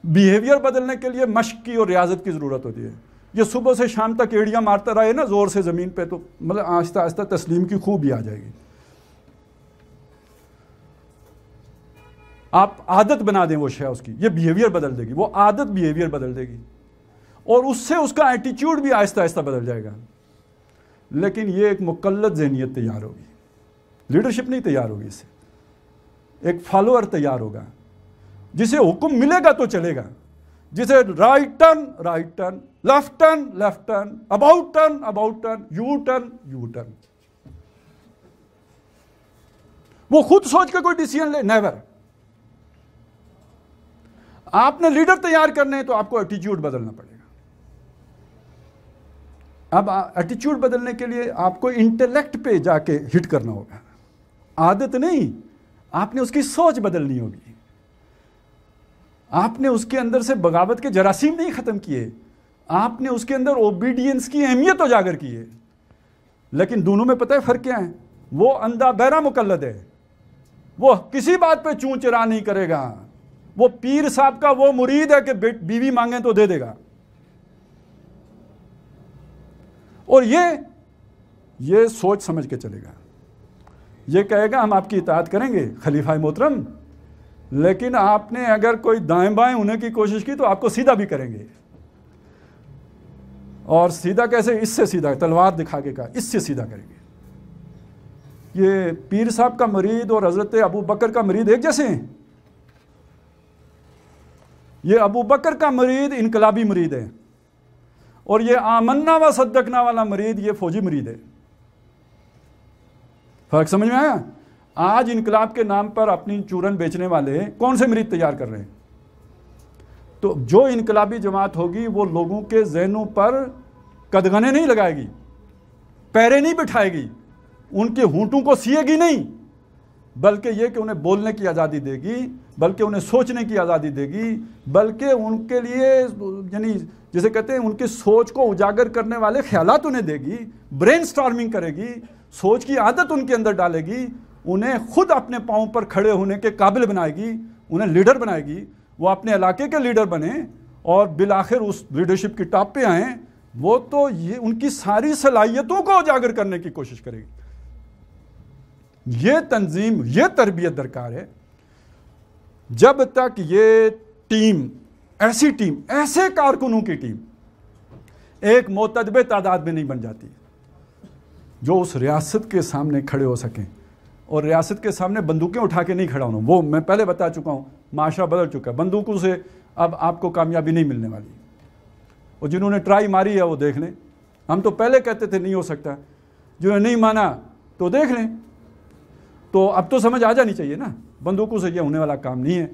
بیہیویئر بدلنے کے لیے مشق کی اور ریاضت کی ضرورت ہوتی ہے۔ یہ صبح سے شام تک ایڑیاں مارتا رہے نا زور سے زمین پہ، تو مطلب آہستہ آہستہ تسلیم کی خو بھی آ جائے گی۔ آپ عادت بنا دیں وہ شے اس کی، یہ بیہیویئر بدل دے گی، وہ عادت بیہیویئر بدل دے گی، اور اس سے اس کا ایٹیچیوڈ بھی آہستہ آہستہ بدل جائے گا۔ لیکن یہ ایک مقلد ذہنیت تیار ہوگی، لیڈرشپ نہیں تیار ہوگی، اس سے ایک فالوور تیار ہوگا جسے حکم ملے گا تو چلے گا، جسے right turn, left turn, about turn, you turn, وہ خود سوچ کے کوئی ڈیسیژن لے، نیور۔ آپ نے لیڈر تیار کرنے ہیں تو آپ کو ایٹیچیوڈ بدلنا پڑے گا۔ اب ایٹیچیوڈ بدلنے کے لیے آپ کو انٹیلیکٹ پہ جا کے ہٹ کرنا ہوگا، عادت نہیں، آپ نے اس کی سوچ بدلنی ہوگی۔ آپ نے اس کے اندر سے بغاوت کے جراثیم نہیں ختم کیے، آپ نے اس کے اندر اوبیڈینس کی اہمیت اجاگر کی ہے۔ لیکن دونوں میں پتہ ہے فرق کیا ہے؟ وہ اندھا بہرا مقلد ہے، وہ کسی بات پہ چون چرا نہیں کرے گا، وہ پیر صاحب کا وہ مرید ہے کہ بیوی مانگیں تو دے دے گا، اور یہ سوچ سمجھ کے چلے گا، یہ کہے گا ہم آپ کی اطاعت کریں گے خلیفہ محترم، لیکن آپ نے اگر کوئی دائیں بائیں ہونے کی کوشش کی تو آپ کو سیدھا بھی کریں گے۔ اور سیدھا کیسے؟ اس سے سیدھا، تلوار دکھا کے کہا اس سے سیدھا کریں گے۔ یہ پیر صاحب کا مرید اور حضرت ابو بکر کا مرید ایک جیسے ہیں؟ یہ ابو بکر کا مرید انقلابی مرید ہے، اور یہ آمنا و صدقنا والا مرید یہ فوجی مرید ہے۔ فرق سمجھ میں آیا؟ آج انقلاب کے نام پر اپنی چورن بیچنے والے کون سے مرید تیار کر رہے ہیں؟ تو جو انقلابی جماعت ہوگی وہ لوگوں کے ذہنوں پر قدغنے نہیں لگائے گی، پیرے نہیں بٹھائے گی، ان کے ہونٹوں کو سیے گی نہیں، بلکہ یہ کہ انہیں بولنے کی آزادی دے گی، بلکہ انہیں سوچنے کی آزادی دے گی، بلکہ ان کے لیے یعنی جسے کہتے ہیں ان کی سوچ کو اجاگر کرنے والے خیالات انہیں دے گی، برین سٹارمنگ کرے گی، سوچ کی عادت ان کے اندر ڈالے گی، انہیں خود اپنے پاؤں پر کھڑے ہونے کے قابل بنائے گی، انہیں لیڈر بنائے گی، وہ اپنے علاقے کے لیڈر بنیں اور بالآخر اس لیڈرشپ کی ٹاپ پہ آئیں۔ وہ تو یہ ان کی ساری صلاحیتوں کو اجاگر کرنے کی کوشش کرے گی۔ یہ تنظیم، یہ تربیت درکار ہے۔ جب تک یہ ٹیم، ایسے کارکنوں کی ٹیم ایک معتدب تعداد میں نہیں بن جاتی، جو اس ریاست کے سامنے کھڑے ہو سکیں، اور ریاست کے سامنے بندوقیں اٹھا کے نہیں کھڑا ہونا. وہ میں پہلے بتا چکا ہوں، معاشرہ بدل چکا ہے. بندوقوں سے اب آپ کو کامیابی نہیں ملنے والی. اور جنہوں نے ٹرائی ماری ہے وہ دیکھ لیں. ہم تو پہلے کہتے تھے نہیں ہو سکتا، جنہوں نے نہیں مانا تو دیکھ لیں. تو اب تو سمجھ آ جانی چاہیے نا، بندوقوں سے یہ ہونے والا کام نہیں ہے.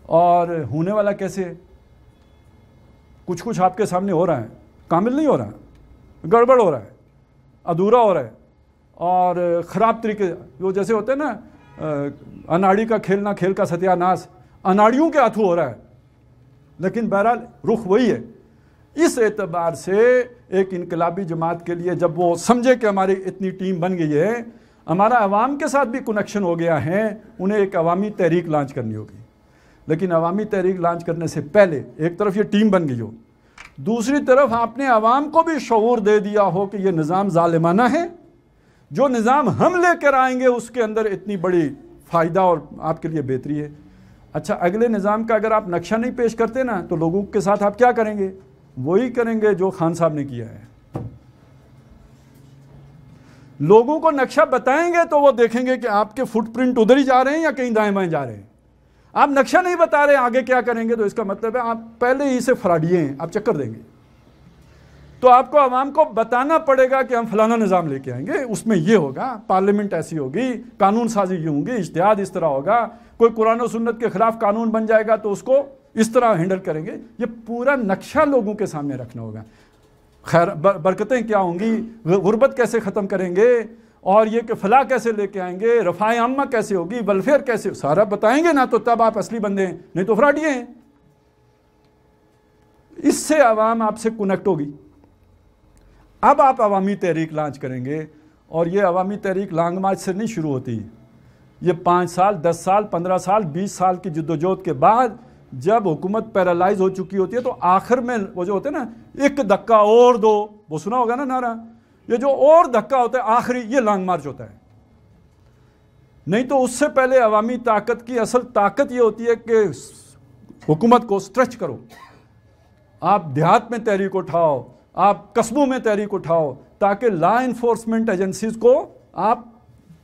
اور ہونے والا کیسے؟ کچھ آپ کے سامنے ہو رہا ہے، کامل نہیں ہو رہا، گڑبڑ ہو رہا ہے، ادھورا ہو رہا ہے، اور خراب طریقے. وہ جیسے ہوتا ہے نا اناڑی کا کھیلنا کھیل کا ستیہ ناس، اناڑیوں کے ہاتھوں ہو رہا ہے. لیکن بہرحال رخ وہی ہے. اس اعتبار سے ایک انقلابی جماعت کے لیے جب وہ سمجھے کہ ہماری اتنی ٹیم بن گئی ہے، ہمارا عوام کے ساتھ بھی کنیکشن ہو گیا ہے، انہیں ایک عوامی تحریک لانچ کرنی ہوگی. لیکن عوامی تحریک لانچ کرنے سے پہلے ایک طرف یہ ٹیم بن گئی ہو، دوسری طرف آپ نے عوام کو بھی شعور دے دیا ہو کہ یہ نظام ظالمانہ ہے. جو نظام ہم لے کر آئیں گے اس کے اندر اتنی بڑی فائدہ اور آپ کے لیے بہتری ہے. اچھا، اگلے نظام کا اگر آپ نقشہ نہیں پیش کرتے نا تو لوگوں کے ساتھ آپ کیا کریں گے؟ وہی کریں گے جو خان صاحب نے کیا ہے. لوگوں کو نقشہ بتائیں گے تو وہ دیکھیں گے کہ آپ کے فٹ پرنٹ ادھر ہی جا رہے ہیں یا کہیں دائیں بائیں جا رہے ہیں. آپ نقشہ نہیں بتا رہے آگے کیا کریں گے، تو اس کا مطلب ہے آپ پہلے ہی سے فراڈیے ہیں، آپ چکر دیں گے. تو آپ کو عوام کو بتانا پڑے گا کہ ہم فلانا نظام لے کے آئیں گے، اس میں یہ ہوگا، پارلیمنٹ ایسی ہوگی، قانون سازی یہ ہوں گی، اجتہاد اس طرح ہوگا، کوئی قرآن و سنت کے خلاف قانون بن جائے گا تو اس کو اس طرح ہینڈل کریں گے. یہ پورا نقشہ لوگوں کے سامنے رکھنا ہوگا. خیر برکتیں کیا ہوں گی، غربت کیسے ختم کریں گے، اور یہ کہ فلاح کیسے لے کے آئیں گے، رفاہ عامہ کیسے ہوگی، ویلفیئر کیسے، سارا بتائیں گے نا، تو تب آپ اصلی بندے ہیں، نہیں تو فراڈیے ہیں. اس سے عوام آپ سے کنیکٹ ہوگی. اب آپ عوامی تحریک لانچ کریں گے، اور یہ عوامی تحریک لانگ مارچ سے نہیں شروع ہوتی. یہ 5 سال 10 سال 15 سال 20 سال کی جدوجہد کے بعد جب حکومت پیرالائز ہو چکی ہوتی ہے تو آخر میں وہ جو ہوتے ہیں نا، ایک دھکا اور دو، وہ سنا ہوگا نا نعرہ، یہ جو اور دھکا ہوتا ہے آخری، یہ لانگ مارچ ہوتا ہے. نہیں تو اس سے پہلے عوامی طاقت کی اصل طاقت یہ ہوتی ہے کہ حکومت کو سٹریچ کرو. آپ دیہات میں تحریک اٹھاؤ، آپ قصبوں میں تحریک اٹھاؤ، تاکہ لا انفورسمنٹ ایجنسیز کو آپ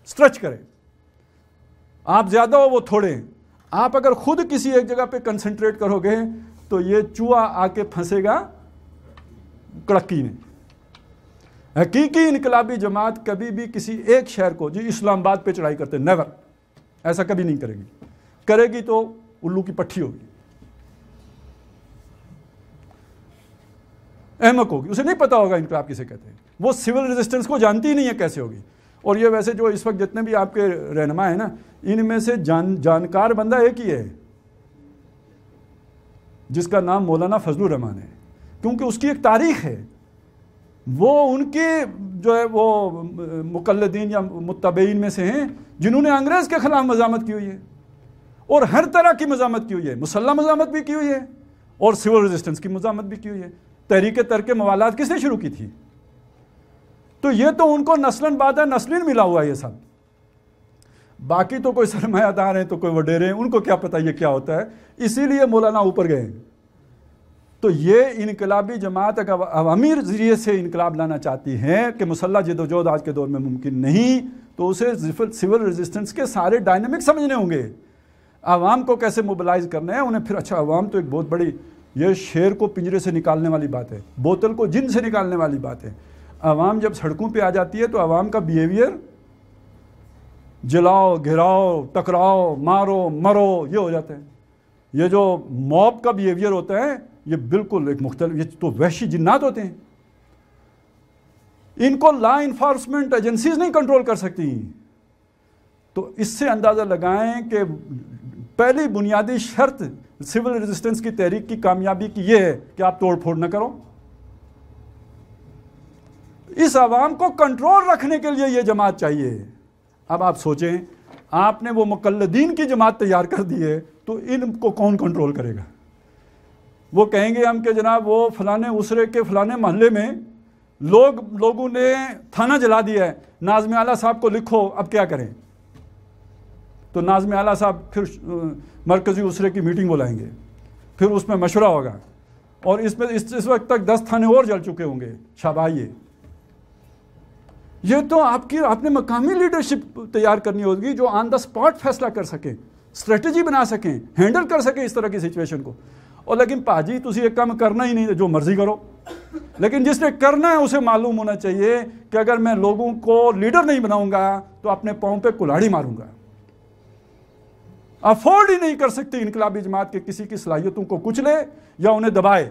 سٹریچ کریں. آپ زیادہ ہو وہ تھوڑے. آپ اگر خود کسی ایک جگہ پہ کنسنٹریٹ کرو گے تو یہ چوہا آ کے پھنسے گا کڑکی میں. حقیقی انقلابی جماعت کبھی بھی کسی ایک شہر کو، جی اسلام آباد پہ چڑھائی کرتے، نیور، ایسا کبھی نہیں کرے گی. کرے گی تو الو کی پٹھی ہوگی، احمق ہوگی، اسے نہیں پتا ہوگا انقلاب کسے کہتے ہیں. وہ سول ریزسٹنس کو جانتی ہی نہیں ہے کیسے ہوگی. اور یہ ویسے جو اس وقت جتنے بھی آپ کے رہنما ہیں نا، ان میں سے جانکار بندہ ایک ہی ہے جس کا نام مولانا فضل الرحمان ہے، کیونکہ اس کی ایک تاریخ ہے. وہ ان کے جو ہے وہ مقلدین یا متبعین میں سے ہیں جنہوں نے انگریز کے خلاف مزاحمت کی ہوئی ہے، اور ہر طرح کی مزاحمت کی ہوئی ہے. مسلح مزاحمت بھی کی ہوئی ہے اور سول ریزسٹنس کی مزاحمت بھی کی ہوئی ہے. تحریک ترک موالات کس نے شروع کی تھی؟ تو یہ تو ان کو نسلاً بعد نسلین ملا ہوا ہے یہ سب. باقی تو کوئی سرمایہ دار ہیں تو کوئی وڈیرے ہیں، ان کو کیا پتہ یہ کیا ہوتا ہے، اسی لیے مولانا اوپر گئے. تو یہ انقلابی جماعت اگر عوامی ذریعے سے انقلاب لانا چاہتی ہے کہ مسلح جدوجہد آج کے دور میں ممکن نہیں، تو اسے سول ریزسٹنس کے سارے ڈائنامک سمجھنے ہوں گے. عوام کو کیسے موبلائز کرنا ہے انہیں. پھر اچھا، عوام تو ایک بہت بڑی، یہ شیر کو پنجرے سے نکالنے والی بات ہے، بوتل کو جن سے نکالنے والی بات ہے. عوام جب سڑکوں پہ آ جاتی ہے تو عوام کا بیہیویئر جلاؤ، گھراؤ، ٹکراؤ، مارو، مرو، یہ ہو جاتا ہے. یہ جو موب کا بیہیویئر ہوتا ہے یہ بالکل ایک مختلف، یہ تو وحشی جنات ہوتے ہیں. ان کو لا انفورسمنٹ ایجنسیز نہیں کنٹرول کر سکتی. تو اس سے اندازہ لگائیں کہ پہلی بنیادی شرط سول ریزسٹنس کی تحریک کی کامیابی کی یہ ہے کہ آپ توڑ پھوڑ نہ کرو. اس عوام کو کنٹرول رکھنے کے لیے یہ جماعت چاہیے. اب آپ سوچیں، آپ نے وہ مقلدین کی جماعت تیار کر دی ہے تو ان کو کون کنٹرول کرے گا؟ وہ کہیں گے ہم کہ جناب وہ فلانے اسرے کے فلانے محلے میں لوگوں نے تھانہ جلا دیا ہے، ناظم اعلیٰ صاحب کو لکھو، اب کیا کریں؟ تو ناظم اعلیٰ صاحب پھر مرکزی اسرے کی میٹنگ بلائیں گے، پھر اس میں مشورہ ہوگا، اور اس میں اس وقت تک 10 تھانے اور جل چکے ہوں گے. شاباشی. یہ تو آپ نے مقامی لیڈرشپ تیار کرنی ہوگی جو آن دا اسپاٹ فیصلہ کر سکیں، اسٹریٹجی بنا سکیں، ہینڈل کر سکیں اس طرح کی سچویشن کو. اور لیکن پاجی تسی یہ کام کرنا ہی نہیں، جو مرضی کرو. لیکن جس نے کرنا ہے اسے معلوم ہونا چاہیے کہ اگر میں لوگوں کو لیڈر نہیں بناؤں گا تو اپنے پاؤں پہ کلاڑی ماروں گا. افورڈ ہی نہیں کر سکتی انقلابی جماعت کے کسی کی صلاحیتوں کو کچلے یا انہیں دبائے.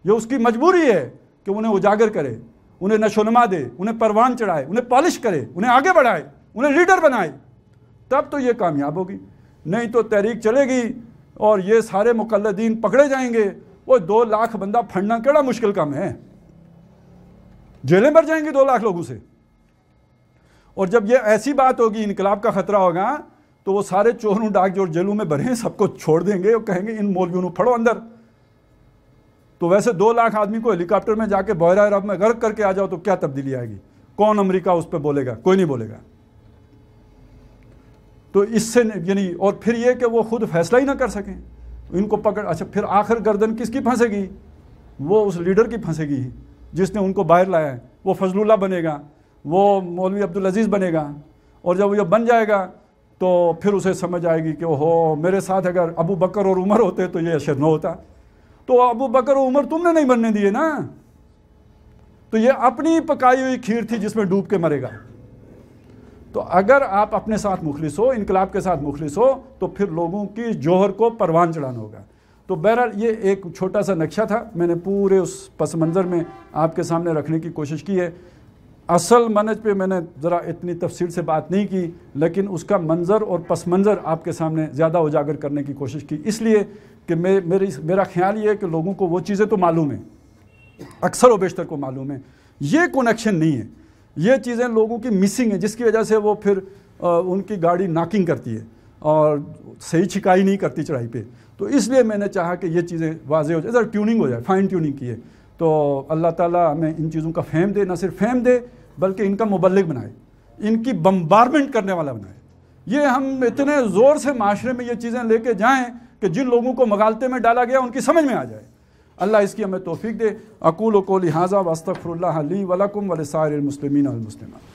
یہ اس کی مجبوری ہے کہ انہیں اجاگر کرے، انہیں نشو و نما دے، انہیں پروان چڑھائے، انہیں پالش کرے، انہیں آگے بڑھائے، انہیں لیڈر بنائے. تب تو یہ کامیاب ہوگی. نہیں تو تحریک چلے گی اور یہ سارے مقلدین پکڑے جائیں گے. وہ 2 لاکھ بندہ پھڑنا کیڑا مشکل کام ہے؟ جیلیں بھر جائیں گی 2 لاکھ لوگوں سے. اور جب یہ ایسی بات ہوگی، انقلاب کا خطرہ ہوگا، تو وہ سارے چوروں ڈاک جو جیلوں میں بھرے ہیں سب کو چھوڑ دیں گے اور کہیں گے ان مولویوں کو پھڑو اندر. تو ویسے 2 لاکھ آدمی کو ہیلی کاپٹر میں جا کے بحیرہ عرب میں غرق کر کے آ جاؤ تو کیا تبدیلی آئے گی؟ کون امریکہ اس پہ بولے گا؟ کوئی نہیں بولے گا. تو اس سے یعنی اور پھر یہ کہ وہ خود فیصلہ ہی نہ کر سکیں، ان کو پکڑ. اچھا پھر آخر گردن کس کی پھنسے گی؟ وہ اس لیڈر کی پھنسے گی جس نے ان کو باہر لایا ہے. وہ فضل اللہ بنے گا، وہ مولوی عبدالعزیز بنے گا. اور جب وہ بن جائے گا تو پھر اسے سمجھ آئے گی کہ اوہو میرے ساتھ اگر ابو بکر اور عمر ہوتے تو یہ اشر نہ ہوتا. تو ابو بکر اور عمر تم نے نہیں بننے دیے نا. تو یہ اپنی پکائی ہوئی کھیر تھی جس میں ڈوب کے مرے گا. تو اگر آپ اپنے ساتھ مخلص ہو، انقلاب کے ساتھ مخلص ہو، تو پھر لوگوں کی جوہر کو پروان چڑھانا ہوگا. تو بہرحال یہ ایک چھوٹا سا نقشہ تھا، میں نے پورے اس پس منظر میں آپ کے سامنے رکھنے کی کوشش کی ہے. اصل منہج پہ میں نے ذرا اتنی تفصیل سے بات نہیں کی، لیکن اس کا منظر اور پس منظر آپ کے سامنے زیادہ اجاگر کرنے کی کوشش کی، اس لیے کہ میرا خیال یہ ہے کہ لوگوں کو وہ چیزیں تو معلوم ہیں، اکثر و بیشتر کو معلوم ہے، یہ کنیکشن نہیں ہے. یہ چیزیں لوگوں کی مسنگ ہیں، جس کی وجہ سے وہ پھر ان کی گاڑی ناکنگ کرتی ہے اور صحیح چھکائی نہیں کرتی چڑھائی پہ. تو اس لیے میں نے چاہا کہ یہ چیزیں واضح ہو جائے، ذرا ٹیوننگ ہو جائے، فائن ٹیوننگ کی ہے. تو اللہ تعالیٰ ہمیں ان چیزوں کا فہم دے، نہ صرف فہم دے بلکہ ان کا مبلغ بنائے، ان کی بمبارمنٹ کرنے والا بنائے. یہ ہم اتنے زور سے معاشرے میں یہ چیزیں لے کے جائیں کہ جن لوگوں کو مغالطے میں ڈالا گیا ان کی سمجھ میں آ جائے. اللہ اس کی ہمیں توفیق دے. اقول قولی ھذا واستغفر اللہ لی ولکم ولسائر المسلمین والمسلمات.